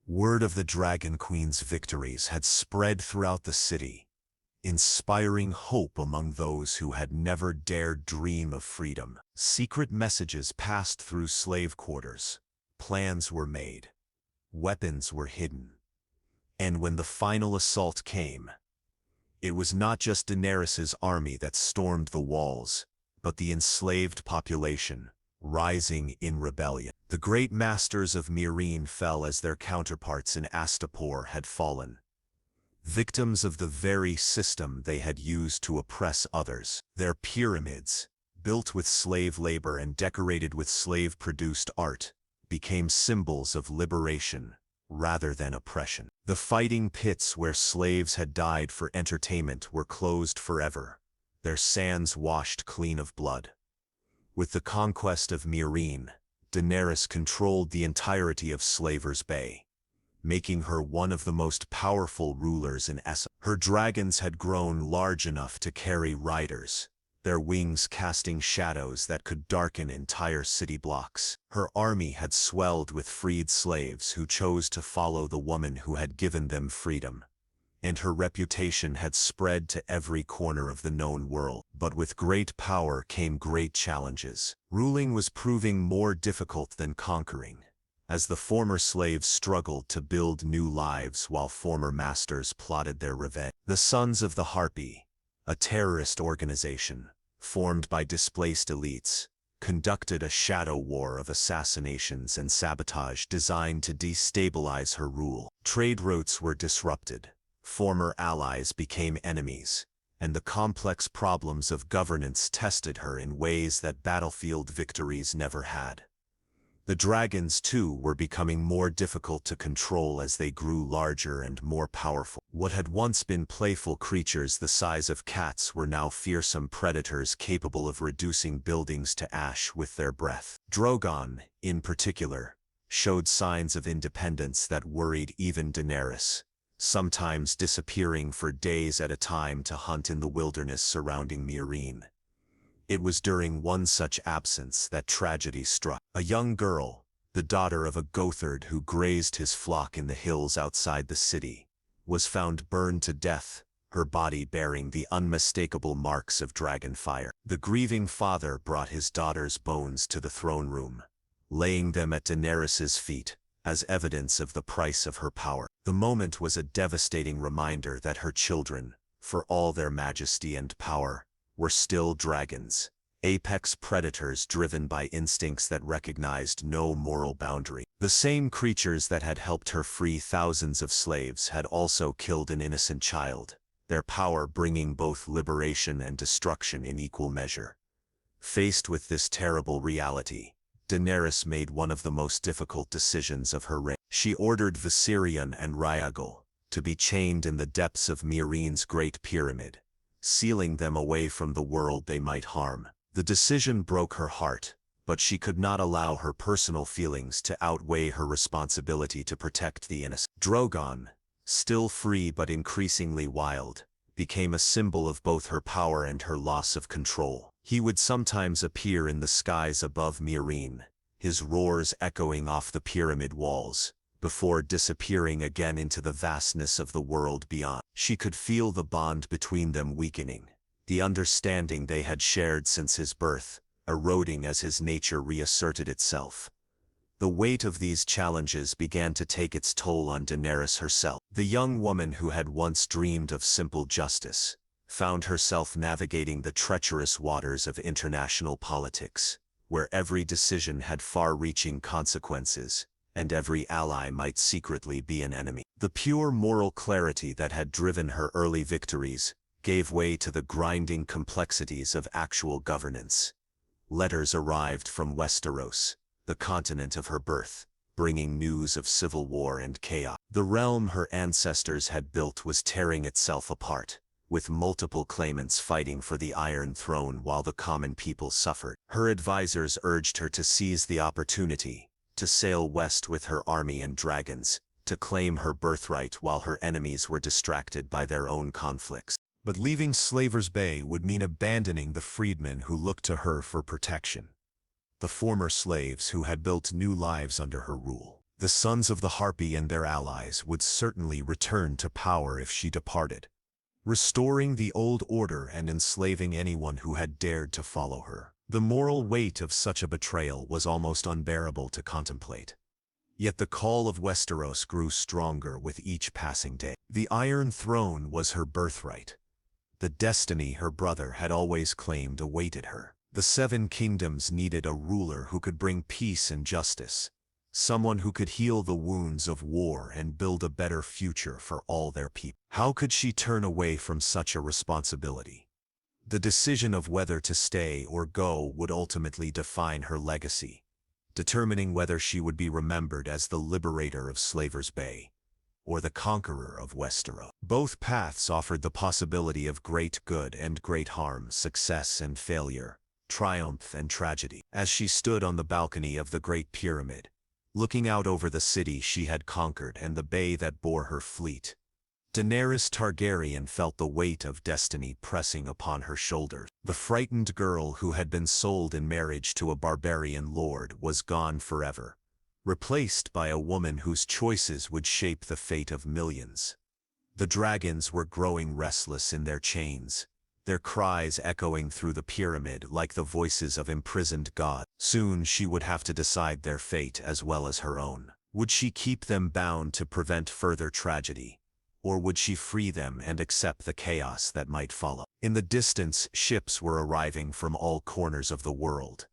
Word of the Dragon Queen's victories had spread throughout the city, inspiring hope among those who had never dared dream of freedom. Secret messages passed through slave quarters, plans were made, weapons were hidden. And when the final assault came, it was not just Daenerys's army that stormed the walls, but the enslaved population, rising in rebellion. The great masters of Meereen fell as their counterparts in Astapor had fallen, victims of the very system they had used to oppress others. Their pyramids, built with slave labor and decorated with slave-produced art, became symbols of liberation rather than oppression. The fighting pits where slaves had died for entertainment were closed forever, their sands washed clean of blood. With the conquest of Meereen, Daenerys controlled the entirety of Slaver's Bay, making her one of the most powerful rulers in Essos. Her dragons had grown large enough to carry riders, their wings casting shadows that could darken entire city blocks. Her army had swelled with freed slaves who chose to follow the woman who had given them freedom, and her reputation had spread to every corner of the known world. But with great power came great challenges. Ruling was proving more difficult than conquering, as the former slaves struggled to build new lives while former masters plotted their revenge. The Sons of the Harpy, a terrorist organization, formed by displaced elites, conducted a shadow war of assassinations and sabotage designed to destabilize her rule. Trade routes were disrupted, former allies became enemies, and the complex problems of governance tested her in ways that battlefield victories never had. The dragons, too, were becoming more difficult to control as they grew larger and more powerful. What had once been playful creatures the size of cats were now fearsome predators capable of reducing buildings to ash with their breath. Drogon, in particular, showed signs of independence that worried even Daenerys, sometimes disappearing for days at a time to hunt in the wilderness surrounding Meereen. It was during one such absence that tragedy struck. A young girl, the daughter of a goatherd who grazed his flock in the hills outside the city, was found burned to death, her body bearing the unmistakable marks of dragon fire. The grieving father brought his daughter's bones to the throne room, laying them at Daenerys's feet as evidence of the price of her power. The moment was a devastating reminder that her children, for all their majesty and power, were still dragons, apex predators driven by instincts that recognized no moral boundary. The same creatures that had helped her free thousands of slaves had also killed an innocent child, their power bringing both liberation and destruction in equal measure. Faced with this terrible reality, Daenerys made one of the most difficult decisions of her reign. She ordered Viserion and Rhaegal to be chained in the depths of Meereen's Great Pyramid, sealing them away from the world they might harm. The decision broke her heart, but she could not allow her personal feelings to outweigh her responsibility to protect the innocent. Drogon, still free but increasingly wild, became a symbol of both her power and her loss of control. He would sometimes appear in the skies above Meereen, his roars echoing off the pyramid walls, before disappearing again into the vastness of the world beyond. She could feel the bond between them weakening, the understanding they had shared since his birth, eroding as his nature reasserted itself. The weight of these challenges began to take its toll on Daenerys herself. The young woman who had once dreamed of simple justice found herself navigating the treacherous waters of international politics, where every decision had far-reaching consequences, and every ally might secretly be an enemy. The pure moral clarity that had driven her early victories gave way to the grinding complexities of actual governance. Letters arrived from Westeros, the continent of her birth, bringing news of civil war and chaos. The realm her ancestors had built was tearing itself apart, with multiple claimants fighting for the Iron Throne while the common people suffered. Her advisors urged her to seize the opportunity, to sail west with her army and dragons, to claim her birthright while her enemies were distracted by their own conflicts. But leaving Slaver's Bay would mean abandoning the freedmen who looked to her for protection. The former slaves who had built new lives under her rule. The Sons of the Harpy and their allies would certainly return to power if she departed, restoring the old order and enslaving anyone who had dared to follow her. The moral weight of such a betrayal was almost unbearable to contemplate. Yet the call of Westeros grew stronger with each passing day. The Iron Throne was her birthright. The destiny her brother had always claimed awaited her. The Seven Kingdoms needed a ruler who could bring peace and justice, someone who could heal the wounds of war and build a better future for all their people. How could she turn away from such a responsibility? The decision of whether to stay or go would ultimately define her legacy, determining whether she would be remembered as the liberator of Slaver's Bay or the conqueror of Westeros. Both paths offered the possibility of great good and great harm, success and failure, triumph and tragedy. As she stood on the balcony of the Great Pyramid, looking out over the city she had conquered and the bay that bore her fleet, Daenerys Targaryen felt the weight of destiny pressing upon her shoulders. The frightened girl who had been sold in marriage to a barbarian lord was gone forever, replaced by a woman whose choices would shape the fate of millions. The dragons were growing restless in their chains, their cries echoing through the pyramid like the voices of imprisoned gods. Soon she would have to decide their fate as well as her own. Would she keep them bound to prevent further tragedy, or would she free them and accept the chaos that might follow? In the distance, ships were arriving from all corners of the world,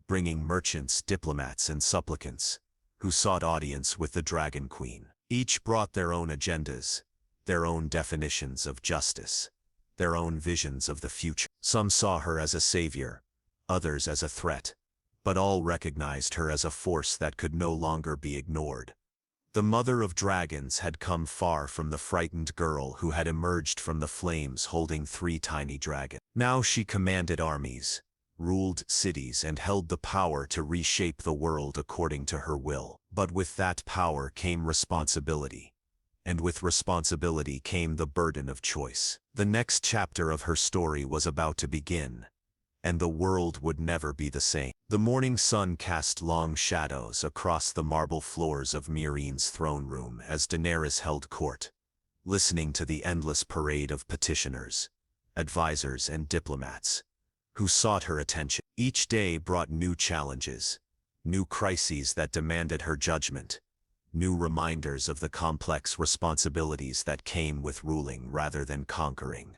bringing merchants, diplomats, and supplicants who sought audience with the Dragon Queen. Each brought their own agendas, their own definitions of justice, their own visions of the future. Some saw her as a savior, others as a threat, but all recognized her as a force that could no longer be ignored. The Mother of Dragons had come far from the frightened girl who had emerged from the flames holding 3 tiny dragons. Now she commanded armies, ruled cities, and held the power to reshape the world according to her will. But with that power came responsibility, and with responsibility came the burden of choice. The next chapter of her story was about to begin, and the world would never be the same. The morning sun cast long shadows across the marble floors of Meereen's throne room as Daenerys held court, listening to the endless parade of petitioners, advisors, and diplomats who sought her attention. Each day brought new challenges, new crises that demanded her judgment, new reminders of the complex responsibilities that came with ruling rather than conquering.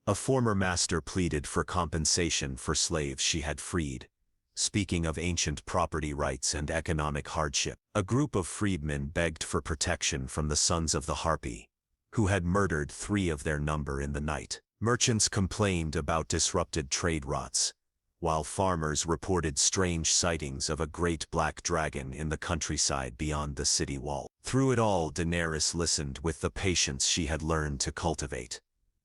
A former master pleaded for compensation for slaves she had freed, speaking of ancient property rights and economic hardship. A group of freedmen begged for protection from the sons of the Harpy, who had murdered 3 of their number in the night. Merchants complained about disrupted trade routes, while farmers reported strange sightings of a great black dragon in the countryside beyond the city wall. Through it all, Daenerys listened with the patience she had learned to cultivate,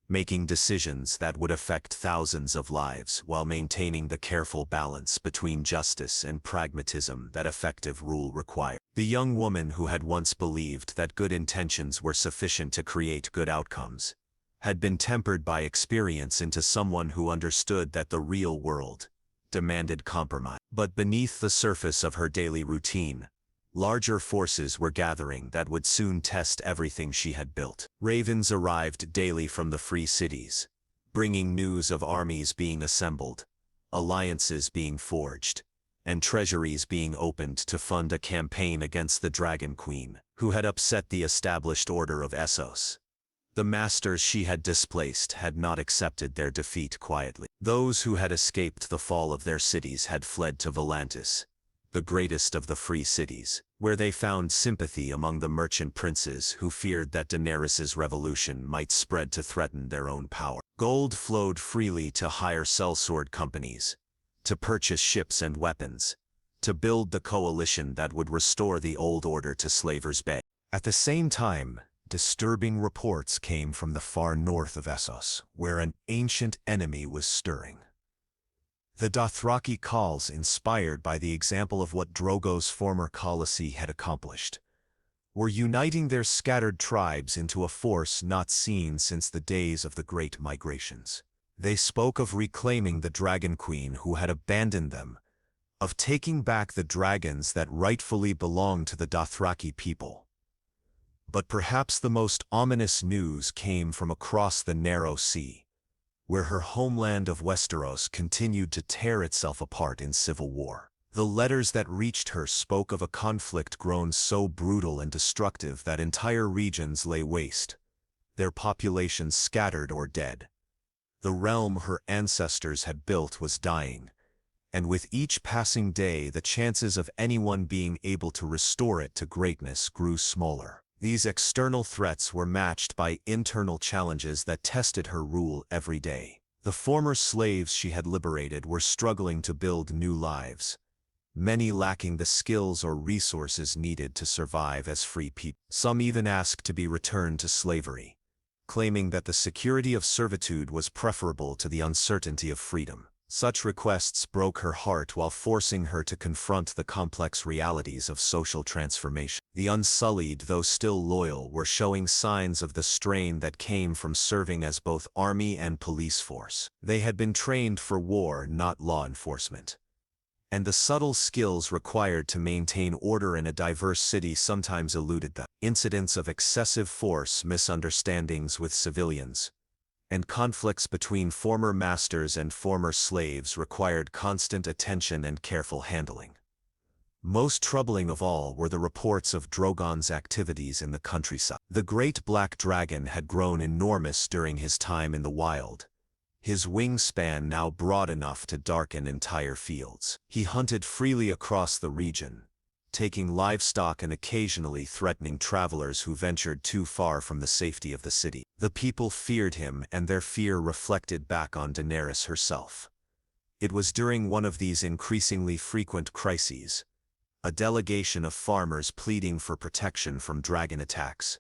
making decisions that would affect thousands of lives while maintaining the careful balance between justice and pragmatism that effective rule required. The young woman who had once believed that good intentions were sufficient to create good outcomes had been tempered by experience into someone who understood that the real world demanded compromise. But beneath the surface of her daily routine, larger forces were gathering that would soon test everything she had built. Ravens arrived daily from the free cities, bringing news of armies being assembled, alliances being forged, and treasuries being opened to fund a campaign against the Dragon Queen, who had upset the established order of Essos. The masters she had displaced had not accepted their defeat quietly. Those who had escaped the fall of their cities had fled to Volantis, the greatest of the free cities, where they found sympathy among the merchant princes who feared that Daenerys's revolution might spread to threaten their own power. Gold flowed freely to hire sellsword companies, to purchase ships and weapons, to build the coalition that would restore the old order to Slaver's Bay. At the same time, disturbing reports came from the far north of Essos, where an ancient enemy was stirring. The Dothraki Khals, inspired by the example of what Drogo's former Khaleesi had accomplished, were uniting their scattered tribes into a force not seen since the days of the Great Migrations. They spoke of reclaiming the Dragon Queen who had abandoned them, of taking back the dragons that rightfully belonged to the Dothraki people. But perhaps the most ominous news came from across the narrow sea, where her homeland of Westeros continued to tear itself apart in civil war. The letters that reached her spoke of a conflict grown so brutal and destructive that entire regions lay waste, their populations scattered or dead. The realm her ancestors had built was dying, and with each passing day the chances of anyone being able to restore it to greatness grew smaller. These external threats were matched by internal challenges that tested her rule every day. The former slaves she had liberated were struggling to build new lives, many lacking the skills or resources needed to survive as free people. Some even asked to be returned to slavery, claiming that the security of servitude was preferable to the uncertainty of freedom. Such requests broke her heart while forcing her to confront the complex realities of social transformation. The Unsullied, though still loyal, were showing signs of the strain that came from serving as both army and police force. They had been trained for war, not law enforcement, and the subtle skills required to maintain order in a diverse city sometimes eluded them. Incidents of excessive force, misunderstandings with civilians, and conflicts between former masters and former slaves required constant attention and careful handling. Most troubling of all were the reports of Drogon's activities in the countryside. The great black dragon had grown enormous during his time in the wild, his wingspan now broad enough to darken entire fields. He hunted freely across the region, taking livestock and occasionally threatening travelers who ventured too far from the safety of the city. The people feared him, and their fear reflected back on Daenerys herself. It was during one of these increasingly frequent crises, a delegation of farmers pleading for protection from dragon attacks,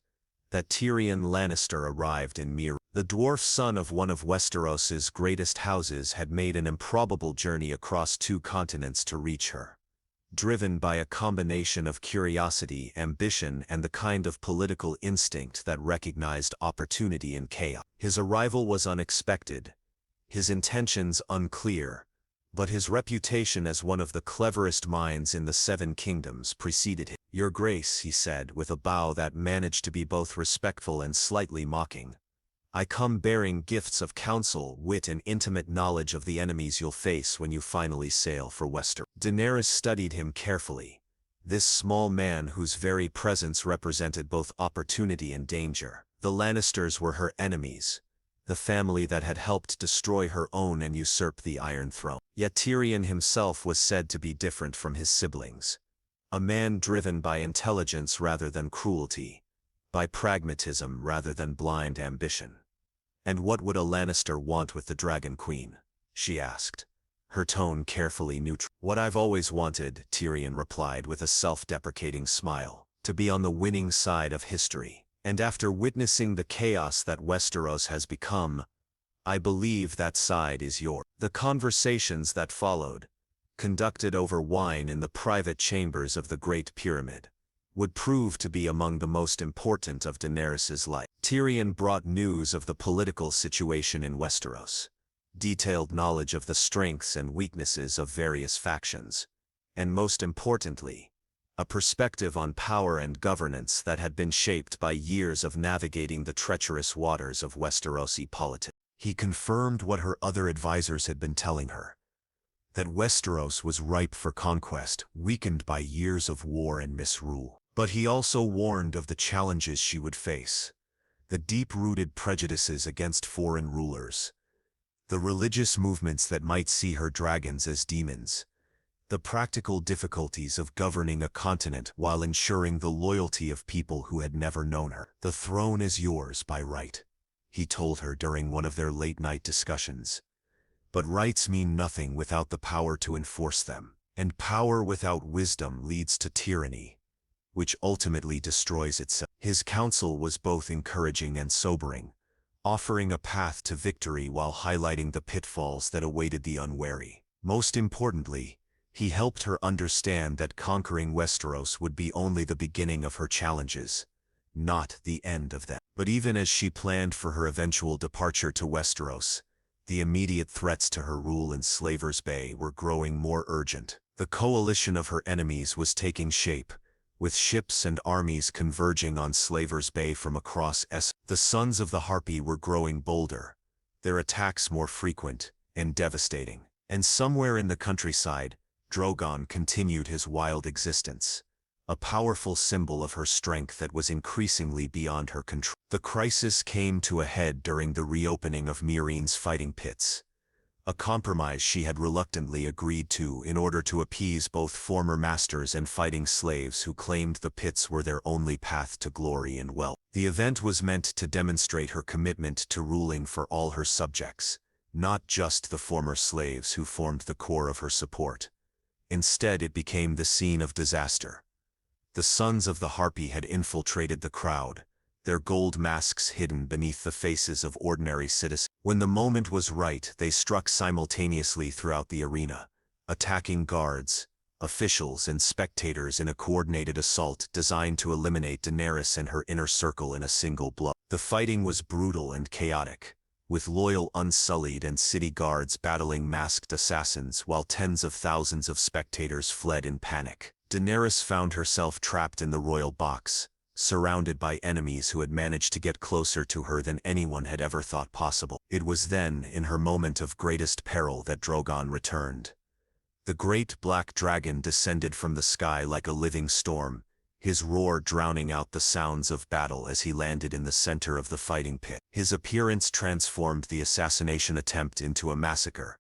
that Tyrion Lannister arrived in Meereen. The dwarf son of one of Westeros's greatest houses had made an improbable journey across 2 continents to reach her, driven by a combination of curiosity, ambition, and the kind of political instinct that recognized opportunity in chaos. His arrival was unexpected, his intentions unclear, but his reputation as one of the cleverest minds in the 7 kingdoms preceded him. "Your Grace," he said with a bow that managed to be both respectful and slightly mocking, "I come bearing gifts of counsel, wit, and intimate knowledge of the enemies you'll face when you finally sail for Westeros." Daenerys studied him carefully, this small man whose very presence represented both opportunity and danger. The Lannisters were her enemies, the family that had helped destroy her own and usurp the Iron Throne. Yet Tyrion himself was said to be different from his siblings. A man driven by intelligence rather than cruelty, by pragmatism rather than blind ambition. "And what would a Lannister want with the Dragon Queen?" she asked, her tone carefully neutral. "What I've always wanted," Tyrion replied with a self-deprecating smile, "to be on the winning side of history. And after witnessing the chaos that Westeros has become, I believe that side is yours." The conversations that followed, conducted over wine in the private chambers of the Great Pyramid, would prove to be among the most important of Daenerys's life. Tyrion brought news of the political situation in Westeros, detailed knowledge of the strengths and weaknesses of various factions, and most importantly, a perspective on power and governance that had been shaped by years of navigating the treacherous waters of Westerosi politics. He confirmed what her other advisors had been telling her, that Westeros was ripe for conquest, weakened by years of war and misrule. But he also warned of the challenges she would face, the deep-rooted prejudices against foreign rulers, the religious movements that might see her dragons as demons, the practical difficulties of governing a continent while ensuring the loyalty of people who had never known her. "The throne is yours by right," he told her during one of their late-night discussions. "But rights mean nothing without the power to enforce them, and power without wisdom leads to tyranny, which ultimately destroys itself." His counsel was both encouraging and sobering, offering a path to victory while highlighting the pitfalls that awaited the unwary. Most importantly, he helped her understand that conquering Westeros would be only the beginning of her challenges, not the end of them. But even as she planned for her eventual departure to Westeros, the immediate threats to her rule in Slaver's Bay were growing more urgent. The coalition of her enemies was taking shape, with ships and armies converging on Slaver's Bay from across Essos. The Sons of the Harpy were growing bolder, their attacks more frequent and devastating. And somewhere in the countryside, Drogon continued his wild existence, a powerful symbol of her strength that was increasingly beyond her control. The crisis came to a head during the reopening of Meereen's fighting pits, a compromise she had reluctantly agreed to in order to appease both former masters and fighting slaves who claimed the pits were their only path to glory and wealth. The event was meant to demonstrate her commitment to ruling for all her subjects, not just the former slaves who formed the core of her support. Instead, it became the scene of disaster. The Sons of the Harpy had infiltrated the crowd, their gold masks hidden beneath the faces of ordinary citizens. When the moment was right, they struck simultaneously throughout the arena, attacking guards, officials and spectators in a coordinated assault designed to eliminate Daenerys and her inner circle in a single blow. The fighting was brutal and chaotic, with loyal Unsullied and city guards battling masked assassins while tens of thousands of spectators fled in panic. Daenerys found herself trapped in the royal box, surrounded by enemies who had managed to get closer to her than anyone had ever thought possible. It was then, in her moment of greatest peril, that Drogon returned. The great black dragon descended from the sky like a living storm, his roar drowning out the sounds of battle as he landed in the center of the fighting pit. His appearance transformed the assassination attempt into a massacre,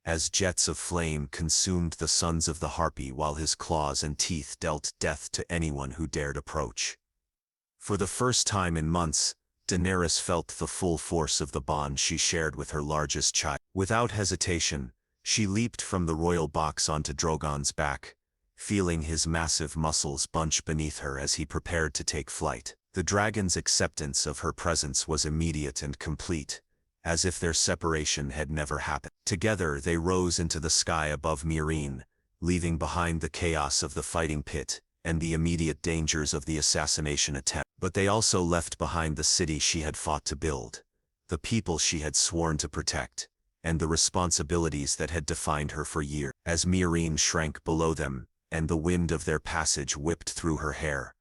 as jets of flame consumed the Sons of the Harpy while his claws and teeth dealt death to anyone who dared approach. For the first time in months, Daenerys felt the full force of the bond she shared with her largest child. Without hesitation, she leaped from the royal box onto Drogon's back, feeling his massive muscles bunch beneath her as he prepared to take flight. The dragon's acceptance of her presence was immediate and complete, as if their separation had never happened. Together they rose into the sky above Meereen, leaving behind the chaos of the fighting pit and the immediate dangers of the assassination attempt. But they also left behind the city she had fought to build, the people she had sworn to protect, and the responsibilities that had defined her for years. As Meereen shrank below them, and the wind of their passage whipped through her hair,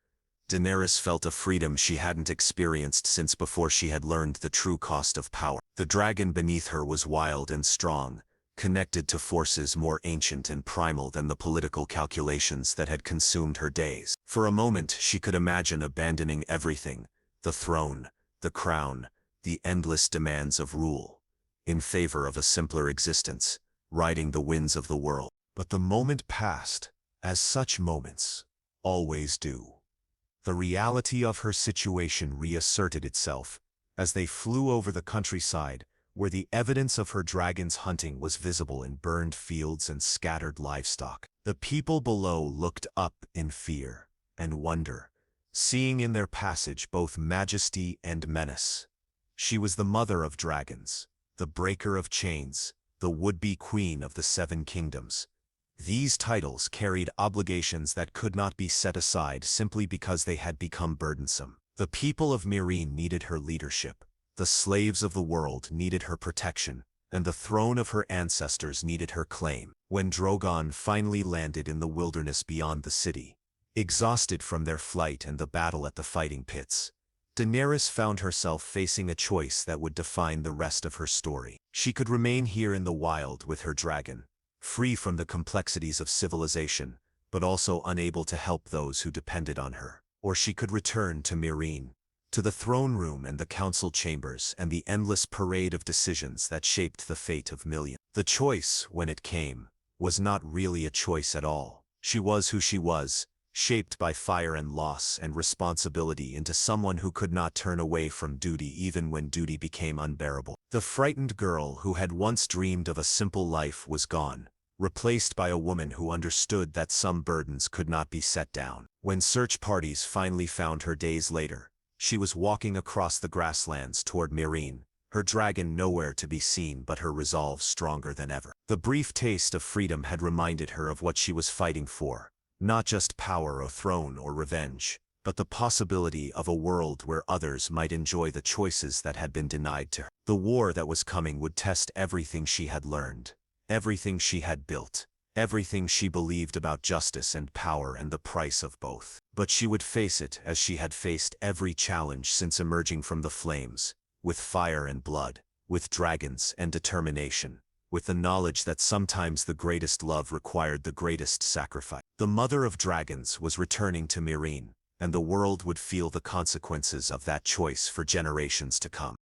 Daenerys felt a freedom she hadn't experienced since before she had learned the true cost of power. The dragon beneath her was wild and strong, connected to forces more ancient and primal than the political calculations that had consumed her days. For a moment she could imagine abandoning everything: the throne, the crown, the endless demands of rule, in favor of a simpler existence, riding the winds of the world. But the moment passed, as such moments always do. The reality of her situation reasserted itself as they flew over the countryside where the evidence of her dragon's hunting was visible in burned fields and scattered livestock. The people below looked up in fear and wonder, seeing in their passage both majesty and menace. She was the mother of dragons, the breaker of chains, the would-be queen of the seven kingdoms. These titles carried obligations that could not be set aside simply because they had become burdensome. The people of Meereen needed her leadership, the slaves of the world needed her protection, and the throne of her ancestors needed her claim. When Drogon finally landed in the wilderness beyond the city, exhausted from their flight and the battle at the fighting pits, Daenerys found herself facing a choice that would define the rest of her story. She could remain here in the wild with her dragon, free from the complexities of civilization, but also unable to help those who depended on her. Or she could return to Meereen, to the throne room and the council chambers and the endless parade of decisions that shaped the fate of millions. The choice, when it came, was not really a choice at all. She was who she was, shaped by fire and loss and responsibility into someone who could not turn away from duty even when duty became unbearable. The frightened girl who had once dreamed of a simple life was gone, replaced by a woman who understood that some burdens could not be set down. When search parties finally found her days later, she was walking across the grasslands toward Meereen, her dragon nowhere to be seen but her resolve stronger than ever. The brief taste of freedom had reminded her of what she was fighting for, not just power or throne or revenge, but the possibility of a world where others might enjoy the choices that had been denied to her. The war that was coming would test everything she had learned, everything she had built, everything she believed about justice and power and the price of both. But she would face it as she had faced every challenge since emerging from the flames, with fire and blood, with dragons and determination, with the knowledge that sometimes the greatest love required the greatest sacrifice. The mother of dragons was returning to Meereen, and the world would feel the consequences of that choice for generations to come.